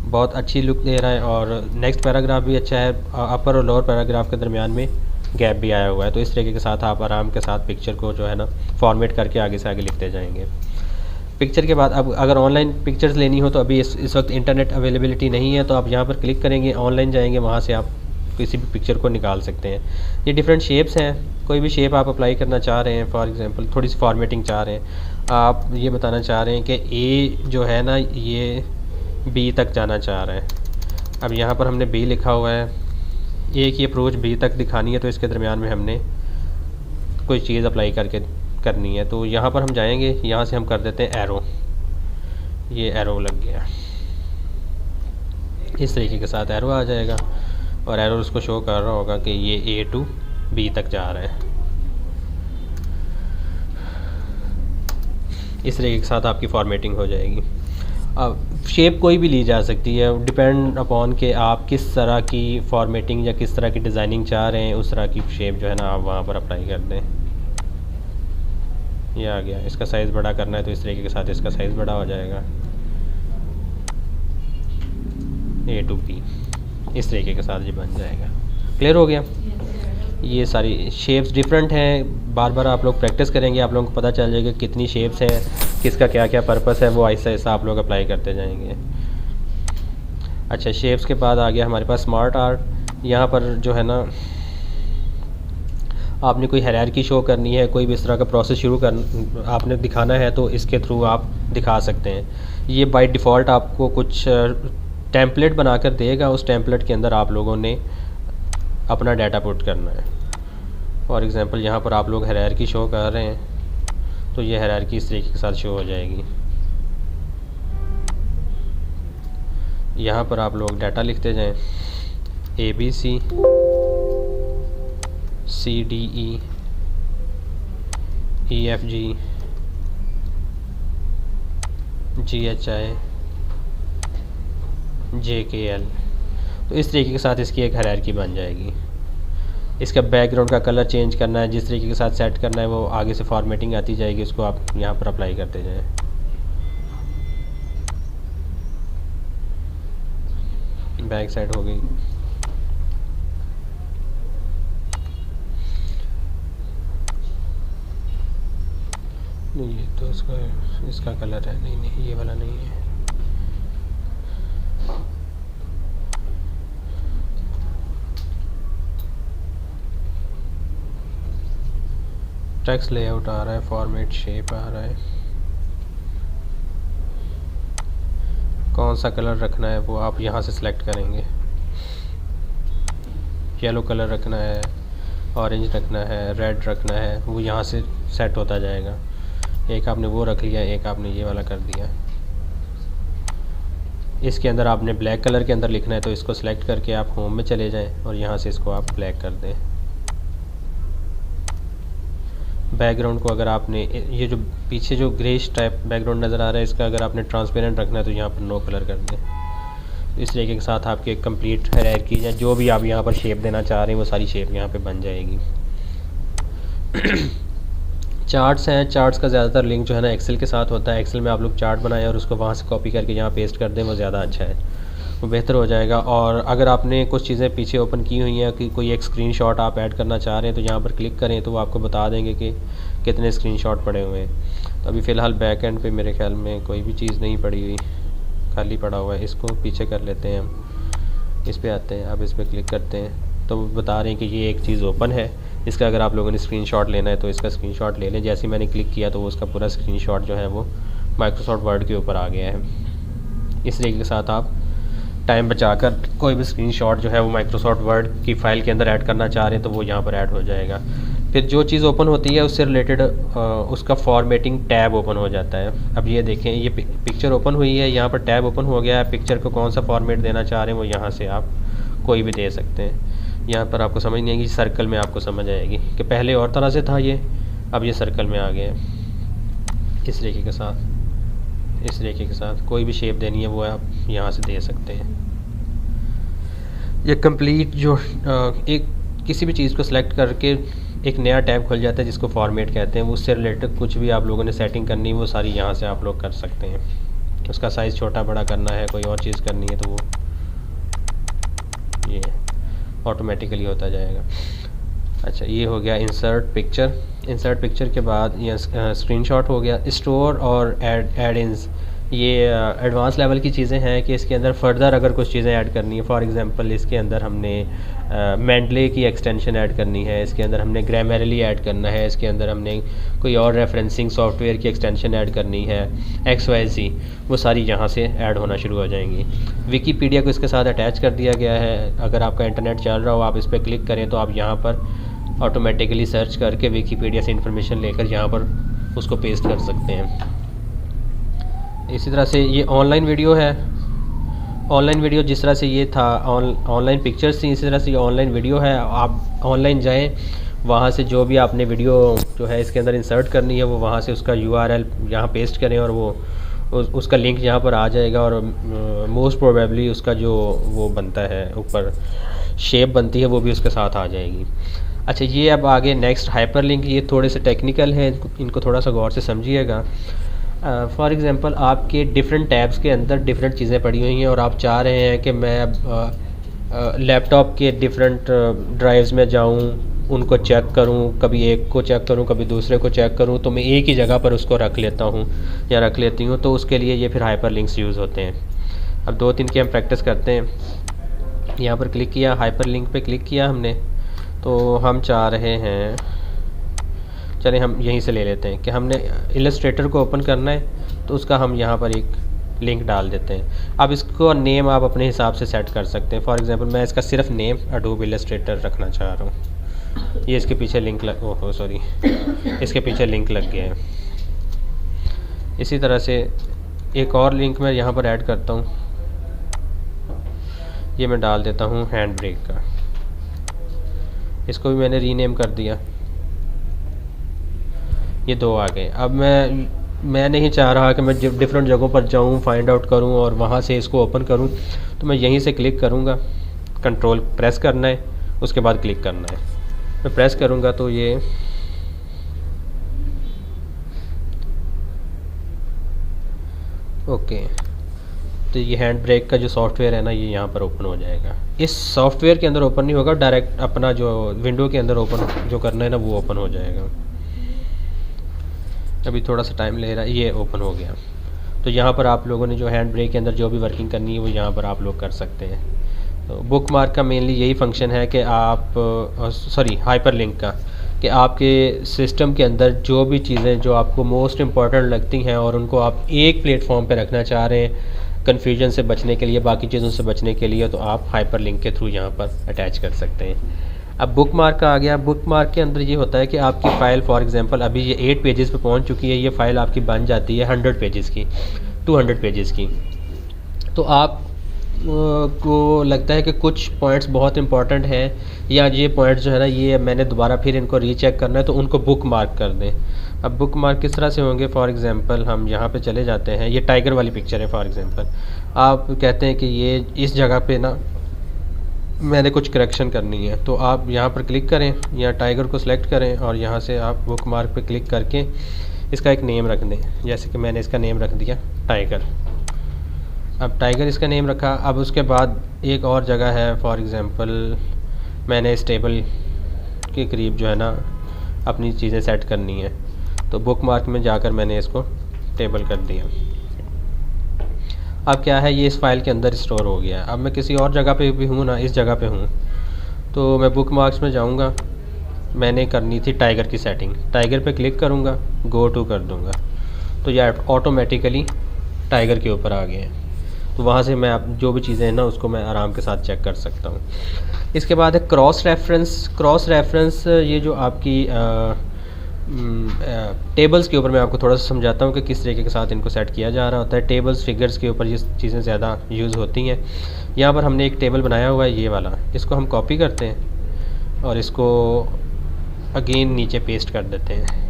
बहुत अच्छी लुक दे रहा है, और नेक्स्ट पैराग्राफ भी अच्छा है। अपर और लोअर पैराग्राफ के दरमियान में गैप भी आया हुआ है। तो इस तरीके के साथ आप आराम के साथ पिक्चर को जो है ना फॉर्मेट करके आगे से आगे लिखते जाएंगे। पिक्चर के बाद अब अगर ऑनलाइन पिक्चर्स लेनी हो तो अभी इस वक्त इंटरनेट अवेलेबिलिटी नहीं है, तो आप यहाँ पर क्लिक करेंगे, ऑनलाइन जाएंगे, वहाँ से आप किसी भी पिक्चर को निकाल सकते हैं। ये डिफरेंट शेप्स हैं, कोई भी शेप आप अप्लाई करना चाह रहे हैं, फॉर एग्जांपल थोड़ी सी फॉर्मेटिंग चाह रहे हैं, आप ये बताना चाह रहे हैं कि ए जो है ना ये बी तक जाना चाह रहे हैं। अब यहाँ पर हमने बी लिखा हुआ है, ए की अप्रोच बी तक दिखानी है, तो इसके दरमियान में हमने कोई चीज़ अप्लाई करके करनी है। तो यहाँ पर हम जाएंगे, यहाँ से हम कर देते हैं एरो, ये एरो लग गया, इस तरीके के साथ एरो आ जाएगा और एरो उसको शो कर रहा होगा कि ये ए टू बी तक जा रहा है। इस तरीके के साथ आपकी फॉर्मेटिंग हो जाएगी। अब शेप कोई भी ली जा सकती है, डिपेंड अपॉन कि आप किस तरह की फॉर्मेटिंग या किस तरह की डिज़ाइनिंग चाह रहे हैं, उस तरह की शेप जो है ना आप वहाँ पर अप्लाई कर दें। ये आ गया, इसका साइज़ बड़ा करना है तो इस तरीके के साथ इसका साइज़ बड़ा हो जाएगा, ए टू बी, इस तरीके के साथ ये बन जाएगा। क्लियर हो गया? ये सारी शेप्स डिफरेंट हैं, बार बार आप लोग प्रैक्टिस करेंगे, आप लोगों को पता चल जाएगा कितनी शेप्स हैं, किसका क्या क्या पर्पस है, वो आहिस्ता आहिस्ता आप लोग अप्लाई करते जाएंगे। अच्छा, शेप्स के बाद आ गया हमारे पास स्मार्ट आर्ट। यहाँ पर जो है ना आपने कोई हायरार्की शो करनी है, कोई भी इस तरह का प्रोसेस शुरू कर आपने दिखाना है, तो इसके थ्रू आप दिखा सकते हैं। ये बाय डिफ़ॉल्ट आपको कुछ टेम्पलेट बनाकर देगा, उस टेम्पलेट के अंदर आप लोगों ने अपना डाटा पुट करना है। फॉर एग्ज़ाम्पल यहाँ पर आप लोग हायरार्की शो कर रहे हैं, तो ये हायरार्की इस तरीके के साथ शो हो जाएगी। यहाँ पर आप लोग डाटा लिखते जाएं, ABC CDE EFG GHI JKL, तो इस तरीके के साथ इसकी एक हायरार्की बन जाएगी। इसका बैकग्राउंड का कलर चेंज करना है, जिस तरीके के साथ सेट करना है वो आगे से फॉर्मेटिंग आती जाएगी, उसको आप यहाँ पर अप्लाई करते जाएं। बैक साइड हो गई। नहीं, ये तो इसका कलर है, नहीं ये वाला नहीं है। टेक्स्ट लेआउट आ रहा है, फॉर्मेट शेप आ रहा है, कौन सा कलर रखना है वो आप यहाँ से सिलेक्ट करेंगे। येलो कलर रखना है, ऑरेंज रखना है, रेड रखना है, वो यहाँ से सेट होता जाएगा। एक आपने वो रख लिया, एक आपने ये वाला कर दिया। इसके अंदर आपने ब्लैक कलर के अंदर लिखना है, तो इसको सिलेक्ट करके आप होम में चले जाएं और यहाँ से इसको आप ब्लैक कर दें। बैकग्राउंड को अगर आपने ये जो पीछे जो ग्रेश टाइप बैकग्राउंड नज़र आ रहा है, इसका अगर आपने ट्रांसपेरेंट रखना है तो यहाँ पर नो कलर कर दें। इस तरीके के साथ आपके कंप्लीट हायरार्की या जो भी आप यहाँ पर शेप देना चाह रहे हैं वो सारी शेप यहाँ पे बन जाएगी। चार्ट्स हैं, चार्ट्स का ज़्यादातर लिंक जो है ना एक्सेल के साथ होता है। एक्सेल में आप लोग चार्ट बनाएं और उसको वहाँ से कॉपी करके यहाँ पेस्ट कर दें, वो ज़्यादा अच्छा है, वो बेहतर हो जाएगा। और अगर आपने कुछ चीज़ें पीछे ओपन की हुई हैं कि कोई एक स्क्रीनशॉट आप ऐड करना चाह रहे हैं, तो यहाँ पर क्लिक करें तो वो आपको बता देंगे कि कितने स्क्रीनशॉट पड़े हुए हैं। तो अभी फ़िलहाल बैक एंड पे मेरे ख्याल में कोई भी चीज़ नहीं पड़ी हुई, खाली पड़ा हुआ है। इसको पीछे कर लेते हैं हम, इस पर आते हैं, अब इस पर क्लिक करते हैं तो वो बता रहे हैं कि ये एक चीज़ ओपन है, इसका अगर आप लोगों ने स्क्रीनशॉट लेना है तो इसका स्क्रीनशॉट ले लें। जैसे ही मैंने क्लिक किया तो वो उसका पूरा स्क्रीनशॉट जो है वो माइक्रोसॉफ्ट वर्ड के ऊपर आ गया है। इस तरीके के साथ आप टाइम बचाकर कोई भी स्क्रीनशॉट जो है वो माइक्रोसॉफ्ट वर्ड की फ़ाइल के अंदर ऐड करना चाह रहे हैं तो वो यहाँ पर ऐड हो जाएगा। फिर जो चीज़ ओपन होती है उससे रिलेटेड उसका फॉर्मेटिंग टैब ओपन हो जाता है। अब ये देखें, ये पिक्चर ओपन हुई है, यहाँ पर टैब ओपन हो गया है। पिक्चर को कौन सा फॉर्मेट देना चाह रहे हैं वो यहाँ से आप कोई भी दे सकते हैं। यहाँ पर आपको समझ नहीं आएगी, सर्कल में आपको समझ आएगी कि पहले और तरह से था ये, अब ये सर्कल में आ गया है। इस तरीके के साथ इस तरीके के साथ कोई भी शेप देनी है वो आप यहाँ से दे सकते हैं। ये कंप्लीट जो एक किसी भी चीज़ को सिलेक्ट करके एक नया टैब खुल जाता है जिसको फॉर्मेट कहते हैं। उससे रिलेटेड कुछ भी आप लोगों ने सेटिंग करनी है वो सारी यहाँ से आप लोग कर सकते हैं। उसका साइज़ छोटा बड़ा करना है, कोई और चीज़ करनी है तो वो ये ऑटोमेटिकली होता जाएगा। अच्छा, ये हो गया इंसर्ट पिक्चर। इंसर्ट पिक्चर के बाद ये स्क्रीनशॉट हो गया। स्टोर और ऐड इन्स, ये एडवांस लेवल की चीज़ें हैं कि इसके अंदर फर्दर अगर कुछ चीज़ें ऐड करनी है, फॉर एग्जांपल इसके अंदर हमने मेंडले की एक्सटेंशन ऐड करनी है, इसके अंदर हमने ग्रामरली ऐड करना है, इसके अंदर हमने कोई और रेफरेंसिंग सॉफ्टवेयर की एक्सटेंशन ऐड करनी है, XYZ, वो सारी यहाँ से ऐड होना शुरू हो जाएंगी। विकीपीडिया को इसके साथ अटैच कर दिया गया है। अगर आपका इंटरनेट चल रहा हो, आप इस पर क्लिक करें तो आप यहाँ पर ऑटोमेटिकली सर्च करके विकीपीडिया से इंफॉर्मेशन लेकर यहाँ पर उसको पेस्ट कर सकते हैं। इसी तरह से ये ऑनलाइन वीडियो है। ऑनलाइन वीडियो जिस तरह से ये था ऑनलाइन पिक्चर्स थी, इसी तरह से ये ऑनलाइन वीडियो है। आप ऑनलाइन जाएं, वहाँ से जो भी आपने वीडियो जो है इसके अंदर इंसर्ट करनी है वो वहाँ से उसका URL यहाँ पेस्ट करें और वो उसका लिंक यहाँ पर आ जाएगा। और मोस्ट प्रोबेबली उसका जो वो बनता है ऊपर शेप बनती है वो भी उसके साथ आ जाएगी। अच्छा, ये अब आगे नेक्स्ट हाइपरलिंक, ये थोड़े से टेक्निकल हैं, इनको थोड़ा सा गौर से समझिएगा। फॉर एग्ज़ाम्पल आपके डिफरेंट टैब्स के अंदर डिफरेंट चीज़ें पड़ी हुई हैं और आप चाह रहे हैं कि मैं अब लैपटॉप के डिफरेंट ड्राइव्स में जाऊं, उनको चेक करूं, कभी एक को चेक करूं, कभी दूसरे को चेक करूं, तो मैं एक ही जगह पर उसको रख लेता हूं या रख लेती हूं। तो उसके लिए ये फिर हाइपरलिंक्स यूज़ होते हैं। अब 2-3 की हम प्रैक्टिस करते हैं। यहाँ पर क्लिक किया, हाइपरलिंक पे क्लिक किया हमने, तो हम चाह रहे हैं, चलें हम यहीं से ले लेते हैं कि हमने इलस्ट्रेटर को ओपन करना है तो उसका हम यहाँ पर एक लिंक डाल देते हैं। अब इसको नेम आप अपने हिसाब से सेट कर सकते हैं। फॉर एग्जांपल मैं इसका सिर्फ नेम एडोब इलस्ट्रेटर रखना चाह रहा हूँ। ये इसके पीछे लिंक इसके पीछे लिंक लग गया है। इसी तरह से एक और लिंक मैं यहाँ पर ऐड करता हूँ, ये मैं डाल देता हूँ हैंड ब्रेक का। इसको भी मैंने रीनेम कर दिया। ये 2 आ गए। अब मैं नहीं चाह रहा कि मैं डिफरेंट जगहों पर जाऊं, फाइंड आउट करूं और वहां से इसको ओपन करूं, तो मैं यहीं से क्लिक करूंगा। कंट्रोल प्रेस करना है, उसके बाद क्लिक करना है। मैं प्रेस करूंगा तो ये ओके, तो ये हैंड ब्रेक का जो सॉफ्टवेयर है ना, ये यहाँ पर ओपन हो जाएगा। इस सॉफ्टवेयर के अंदर ओपन नहीं होगा, डायरेक्ट अपना जो विंडो के अंदर ओपन जो करना है ना वो ओपन हो जाएगा। अभी थोड़ा सा टाइम ले रहा है, ये ओपन हो गया। तो यहाँ पर आप लोगों ने जो हैंड ब्रेक के अंदर जो भी वर्किंग करनी है वो यहाँ पर आप लोग कर सकते हैं। तो बुक मार्क का मेनली यही फंक्शन है कि आप हाइपरलिंक का, कि आपके सिस्टम के अंदर जो भी चीज़ें जो आपको मोस्ट इम्पॉर्टेंट लगती हैं और उनको आप एक प्लेटफॉर्म पे रखना चाह रहे हैं कन्फ्यूजन से बचने के लिए, बाकी चीज़ों से बचने के लिए, तो आप हाइपरलिंक के थ्रू यहाँ पर अटैच कर सकते हैं। अब बुक मार्क का आ गया। बुक मार्क के अंदर ये होता है कि आपकी फ़ाइल फॉर एग्जांपल अभी ये 8 पेजेस पे पहुंच चुकी है, ये फ़ाइल आपकी बन जाती है 100 पेजेस की, 200 पेजेस की। तो आप को लगता है कि कुछ पॉइंट्स बहुत इंपॉर्टेंट हैं या ये पॉइंट्स जो है ना ये मैंने दोबारा फिर इनको रीचेक करना है, तो उनको बुक मार्क कर दें। अब बुक मार्क किस तरह से होंगे, फॉर एग्जांपल हम यहाँ पे चले जाते हैं। ये टाइगर वाली पिक्चर है फॉर एग्जांपल। आप कहते हैं कि ये इस जगह पे ना मैंने कुछ करेक्शन करनी है, तो आप यहाँ पर क्लिक करें या टाइगर को सिलेक्ट करें और यहाँ से आप बुक मार्क पे क्लिक करके इसका एक नेम रख दें। जैसे कि मैंने इसका नेम रख दिया टाइगर। अब टाइगर इसका नेम रखा। अब उसके बाद एक और जगह है, फॉर एग्ज़ाम्पल मैंने इस टेबल के करीब जो है ना अपनी चीज़ें सेट करनी है, तो बुक मार्क में जाकर मैंने इसको टेबल कर दिया। अब क्या है, ये इस फाइल के अंदर स्टोर हो गया। अब मैं किसी और जगह पे भी हूँ ना, इस जगह पे हूँ, तो मैं बुक मार्क्स में जाऊँगा। मैंने करनी थी टाइगर की सेटिंग, टाइगर पे क्लिक करूँगा, गो टू कर दूँगा, तो ये ऑटोमेटिकली टाइगर के ऊपर आ गए हैं। तो वहाँ से मैं आप जो भी चीज़ें हैं ना उसको मैं आराम के साथ चेक कर सकता हूँ। इसके बाद है क्रॉस रेफरेंस। क्रॉस रेफरेंस ये जो आपकी टेबल्स के ऊपर मैं आपको थोड़ा सा समझाता हूँ कि किस तरीके के साथ इनको सेट किया जा रहा होता है। टेबल्स फिगर्स के ऊपर ये चीज़ें ज़्यादा यूज़ होती हैं। यहाँ पर हमने एक टेबल बनाया हुआ है, ये वाला, इसको हम कॉपी करते हैं और इसको अगेन नीचे पेस्ट कर देते हैं।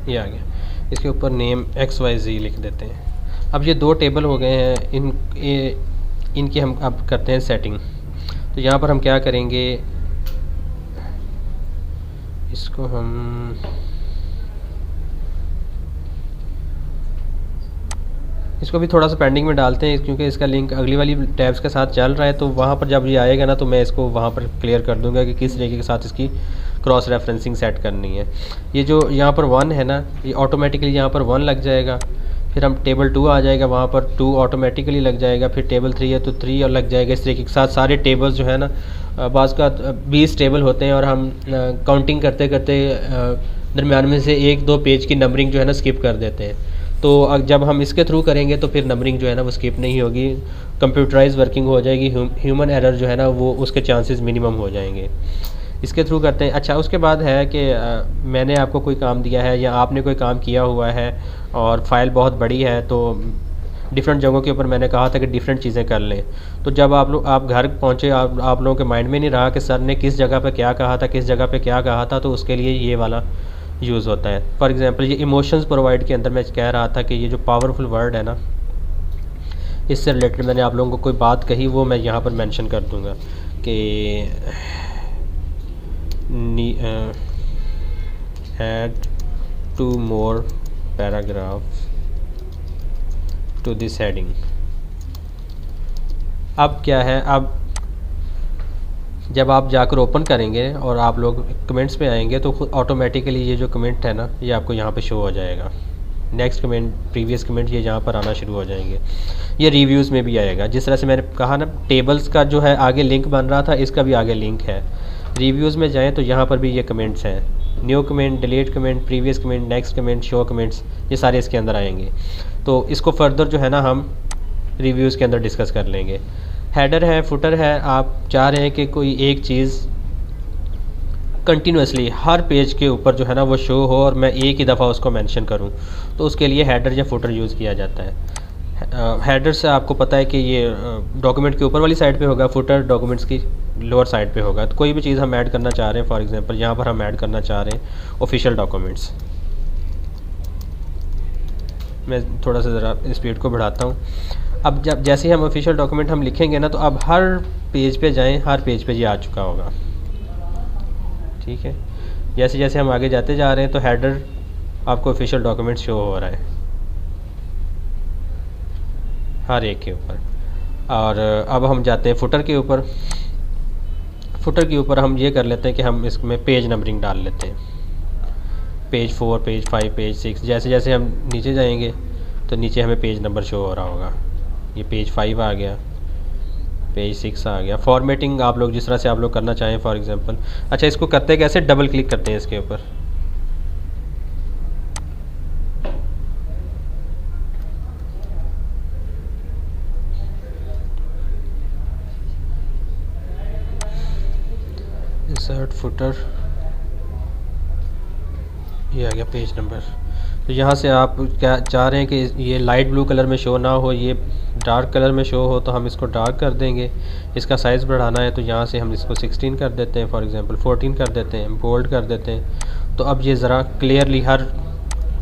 ये आ गया। इसके ऊपर नेम XYZ लिख देते हैं। अब ये 2 टेबल हो गए हैं, इनकी हम अब करते हैं सेटिंग। तो यहाँ पर हम क्या करेंगे, इसको हम इसको भी थोड़ा सा पेंडिंग में डालते हैं, क्योंकि इसका लिंक अगली वाली टैब्स के साथ चल रहा है। तो वहाँ पर जब ये आएगा ना, तो मैं इसको वहाँ पर क्लियर कर दूंगा कि किस तरीके के साथ इसकी क्रॉस रेफरेंसिंग सेट करनी है। ये जो यहाँ पर 1 है ना, ये ऑटोमेटिकली यहाँ पर 1 लग जाएगा। फिर हम टेबल 2 आ जाएगा, वहाँ पर 2 ऑटोमेटिकली लग जाएगा। फिर टेबल 3 है तो 3 और लग जाएगा। इस तरीके के साथ सारे टेबल्स जो है ना, बाज़ का 20 टेबल होते हैं और हम काउंटिंग करते करते दरम्यान में से 1-2 पेज की नंबरिंग जो है ना स्किप कर देते हैं। तो जब हम इसके थ्रू करेंगे तो फिर नंबरिंग जो है ना वो स्किप नहीं होगी, कंप्यूटराइज वर्किंग हो जाएगी। ह्यूमन एरर जो है ना वो उसके चांसेस मिनिमम हो जाएंगे। इसके थ्रू करते हैं। अच्छा, उसके बाद है कि मैंने आपको कोई काम दिया है या आपने कोई काम किया हुआ है और फाइल बहुत बड़ी है, तो डिफरेंट जगहों के ऊपर मैंने कहा था कि डिफरेंट चीज़ें कर लें। तो जब आप घर पहुँचे, आप लोगों के माइंड में नहीं रहा कि सर ने किस जगह पे क्या कहा था, किस जगह पे क्या कहा था, तो उसके लिए ये वाला यूज़ होता है। फॉर एग्जांपल ये इमोशंस प्रोवाइड के अंदर मैं कह रहा था कि ये जो पावरफुल वर्ड है ना, इससे रिलेटेड मैंने आप लोगों को कोई बात कही, वो मैं यहाँ पर मेंशन कर दूँगा कि add 2 more paragraphs to this heading। अब क्या है, अब जब आप जाकर ओपन करेंगे और आप लोग कमेंट्स पे आएंगे तो खुद ऑटोमेटिकली ये जो कमेंट है ना, ये आपको यहाँ पे शो हो जाएगा। नेक्स्ट कमेंट, प्रीवियस कमेंट, ये यहाँ पर आना शुरू हो जाएंगे। ये रिव्यूज़ में भी आएगा। जिस तरह से मैंने कहा ना, टेबल्स का जो है आगे लिंक बन रहा था, इसका भी आगे लिंक है। रिव्यूज़ में जाएँ तो यहाँ पर भी ये कमेंट्स हैं, new comment, delete comment, previous comment, next comment, show comments, ये सारे इसके अंदर आएंगे। तो इसको फर्दर जो है ना हम रिव्यूज़ के अंदर डिस्कस कर लेंगे। हेडर है, फुटर है, आप चाह रहे हैं कि कोई एक चीज़ कंटिन्यूसली हर पेज के ऊपर जो है ना वो शो हो और मैं एक ही दफ़ा उसको मेंशन करूं, तो उसके लिए हेडर या फुटर यूज़ किया जाता है। हेडर से आपको पता है कि ये डॉक्यूमेंट के ऊपर वाली साइड पे होगा, फुटर डॉक्यूमेंट्स की लोअर साइड पे होगा। तो कोई भी चीज़ हम ऐड करना चाह रहे हैं, फॉर एग्जांपल यहाँ पर हम ऐड करना चाह रहे हैं ऑफिशियल डॉक्यूमेंट्स। मैं थोड़ा सा ज़रा स्पीड को बढ़ाता हूँ। अब जब जैसे ही हम ऑफिशियल डॉक्यूमेंट हम लिखेंगे ना, तो अब हर पेज पे जाएं, हर पेज पे ये आ चुका होगा। ठीक है, जैसे जैसे हम आगे जाते जा रहे हैं तो हेडर आपको ऑफिशियल डॉक्यूमेंट शो हो रहा है हर एक के ऊपर। और अब हम जाते हैं फुटर के ऊपर। फुटर के ऊपर हम ये कर लेते हैं कि हम इसमें पेज नंबरिंग डाल लेते हैं, पेज 4, पेज 5, पेज 6। जैसे जैसे हम नीचे जाएंगे तो नीचे हमें पेज नंबर शो हो रहा होगा। ये पेज 5 आ गया, पेज 6 आ गया। फॉर्मेटिंग आप लोग जिस तरह से आप लोग करना चाहें, फॉर एग्जांपल। अच्छा, इसको करते कैसे, डबल क्लिक करते हैं इसके ऊपर। इंसर्ट फुटर, ये आ गया पेज नंबर। तो यहाँ से आप क्या चाह रहे हैं कि ये लाइट ब्लू कलर में शो ना हो, ये डार्क कलर में शो हो, तो हम इसको डार्क कर देंगे। इसका साइज़ बढ़ाना है तो यहाँ से हम इसको 16 कर देते हैं, फॉर एग्जांपल 14 कर देते हैं, बोल्ड कर देते हैं। तो अब ये ज़रा क्लियरली हर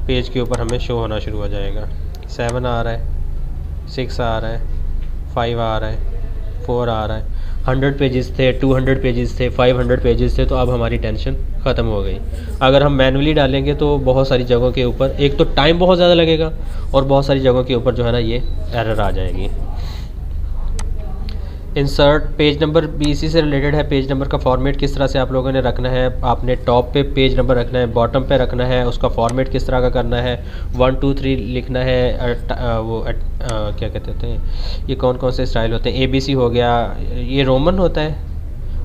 पेज के ऊपर हमें शो होना शुरू हो जाएगा। 7 आ रहा है, 6 आ रहा है, 5 आ रहा है, 4 आ रहा है। 100 पेजेस थे, 200 पेजेस थे, 500 पेजेस थे, तो अब हमारी टेंशन ख़त्म हो गई। अगर हम मैनुअली डालेंगे तो बहुत सारी जगहों के ऊपर एक तो टाइम बहुत ज़्यादा लगेगा और बहुत सारी जगहों के ऊपर जो है ना ये एरर आ जाएगी। इंसर्ट पेज नंबर भी इसी से रिलेटेड है। पेज नंबर का फॉर्मेट किस तरह से आप लोगों ने रखना है, आपने टॉप पे पेज नंबर रखना है, बॉटम पे रखना है, उसका फॉर्मेट किस तरह का करना है, 1 2 3 लिखना है। क्या कहते हैं, ये कौन कौन से स्टाइल होते हैं, ABC हो गया, ये रोमन होता है,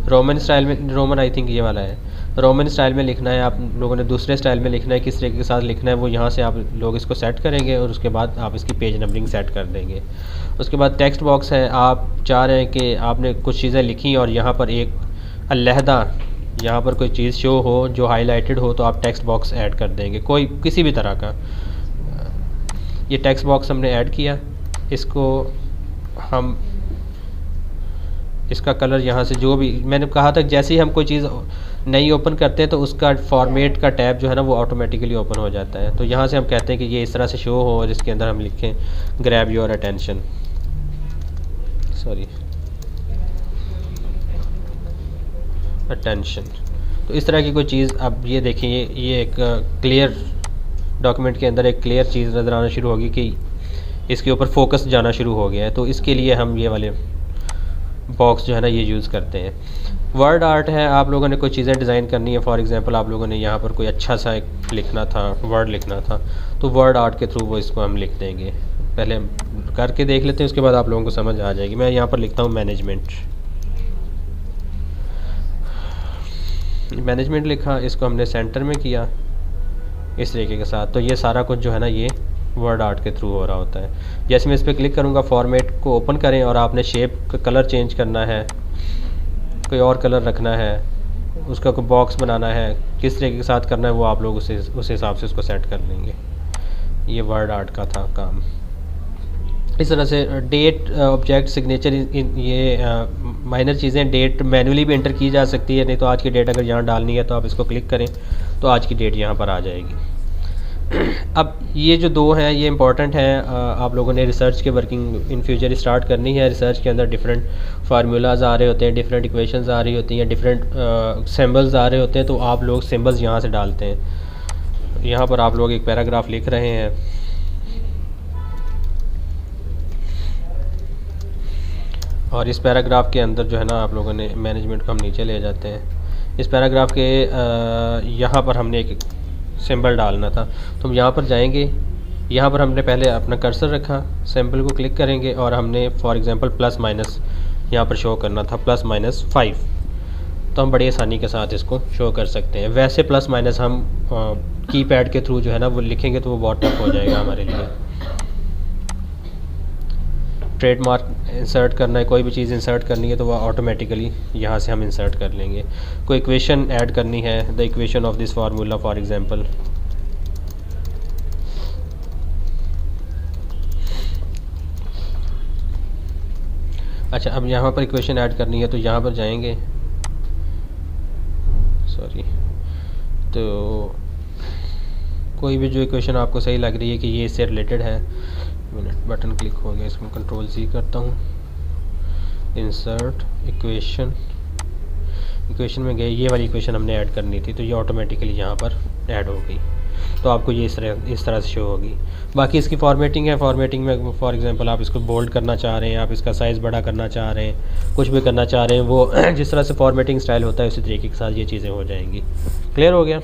रोमन स्टाइल में, रोमन आई थिंक ये वाला है, रोमन स्टाइल में लिखना है। आप लोगों ने दूसरे स्टाइल में लिखना है, किस तरीके के साथ लिखना है वो यहाँ से आप लोग इसको सेट करेंगे और उसके बाद आप इसकी पेज नंबरिंग सेट कर देंगे। उसके बाद टेक्स्ट बॉक्स है, आप चाह रहे हैं कि आपने कुछ चीज़ें लिखी और यहाँ पर एक अलहदा यहाँ पर कोई चीज़ शो हो जो हाईलाइटेड हो, तो आप टेक्स्ट बॉक्स ऐड कर देंगे, कोई किसी भी तरह का। ये टेक्स्ट बॉक्स हमने ऐड किया, इसको हम इसका कलर यहाँ से जो भी मैंने कहा था, जैसे ही हम कोई चीज़ नई ओपन करते हैं तो उसका फॉर्मेट का टैब जो है ना वो ऑटोमेटिकली ओपन हो जाता है। तो यहाँ से हम कहते हैं कि ये इस तरह से शो हो और इसके अंदर हम लिखें grab your attention, sorry attention. तो इस तरह की कोई चीज़, अब ये देखिए ये एक क्लियर डॉक्यूमेंट के अंदर एक क्लियर चीज़ नज़र आना शुरू होगी कि इसके ऊपर फोकस जाना शुरू हो गया है। तो इसके लिए हम ये वाले बॉक्स जो है ना ये यूज़ करते हैं। वर्ड आर्ट है, आप लोगों ने कोई चीज़ें डिज़ाइन करनी है, फॉर एग्जांपल आप लोगों ने यहाँ पर कोई अच्छा सा एक लिखना था, वर्ड लिखना था, तो वर्ड आर्ट के थ्रू वो इसको हम लिख देंगे। पहले हम करके देख लेते हैं, उसके बाद आप लोगों को समझ आ जाएगी। मैं यहाँ पर लिखता हूँ मैनेजमेंट, मैनेजमेंट लिखा, इसको हमने सेंटर में किया इस तरीके के साथ। तो ये सारा कुछ जो है ना ये वर्ड आर्ट के थ्रू हो रहा होता है। जैसे मैं इस पर क्लिक करूँगा, फॉर्मेट को ओपन करें और आपने शेप का कलर चेंज करना है, कोई और कलर रखना है, उसका कोई बॉक्स बनाना है, किस तरीके के साथ करना है वो आप लोग उस हिसाब से उसको सेट कर लेंगे। ये वर्ड आर्ट का था काम। इस तरह से डेट, ऑब्जेक्ट, सिग्नेचर, ये माइनर चीज़ें, डेट मैन्युअली भी एंटर की जा सकती है, नहीं तो आज की डेट अगर यहाँ डालनी है तो आप इसको क्लिक करें तो आज की डेट यहाँ पर आ जाएगी। अब ये जो दो हैं ये इंपॉर्टेंट हैं। आप लोगों ने रिसर्च के वर्किंग इन फ्यूचर स्टार्ट करनी है। रिसर्च के अंदर डिफरेंट फार्मूलाज आ रहे होते हैं, डिफरेंट इक्वेशंस आ रही होती हैं, डिफरेंट सिंबल्स आ रहे होते हैं, तो आप लोग सिंबल्स यहाँ से डालते हैं। यहाँ पर आप लोग एक पैराग्राफ लिख रहे हैं, और इस पैराग्राफ के अंदर जो है ना आप लोगों ने मैनेजमेंट को हम नीचे ले जाते हैं। इस पैराग्राफ के यहाँ पर हमने एक सिंबल डालना था, तो हम यहाँ पर जाएंगे, यहाँ पर हमने पहले अपना कर्सर रखा, सिंबल को क्लिक करेंगे और हमने फॉर एग्जांपल प्लस माइनस यहाँ पर शो करना था, +-5, तो हम बड़ी आसानी के साथ इसको शो कर सकते हैं। वैसे प्लस माइनस हम कीपैड के थ्रू जो है ना वो लिखेंगे तो वो बहुत टफ हो जाएगा हमारे लिए। ट्रेडमार्क इंसर्ट करना है, कोई भी चीज़ इंसर्ट करनी है तो वह ऑटोमेटिकली यहाँ से हम इंसर्ट कर लेंगे। कोई इक्वेशन ऐड करनी है, the equation of this formula for example, अच्छा अब यहाँ पर इक्वेशन ऐड करनी है तो यहाँ पर जाएंगे, सॉरी, तो कोई भी जो इक्वेशन आपको सही लग रही है कि ये इससे रिलेटेड है, मिनट बटन क्लिक हो गया, इसमें Ctrl+C करता हूँ, इंसर्ट इक्वेशन, इक्वेशन में गए, ये वाली इक्वेशन हमने ऐड करनी थी तो ये ऑटोमेटिकली यहाँ पर ऐड हो गई। तो आपको ये इस तरह से शो होगी। बाकी इसकी फॉर्मेटिंग है, फॉर्मेटिंग में फॉर एग्जांपल आप इसको बोल्ड करना चाह रहे हैं, आप इसका साइज़ बड़ा करना चाह रहे हैं, कुछ भी करना चाह रहे हैं, वो जिस तरह से फॉर्मेटिंग स्टाइल होता है उसी तरीके के साथ ये चीज़ें हो जाएंगी। क्लियर हो गया?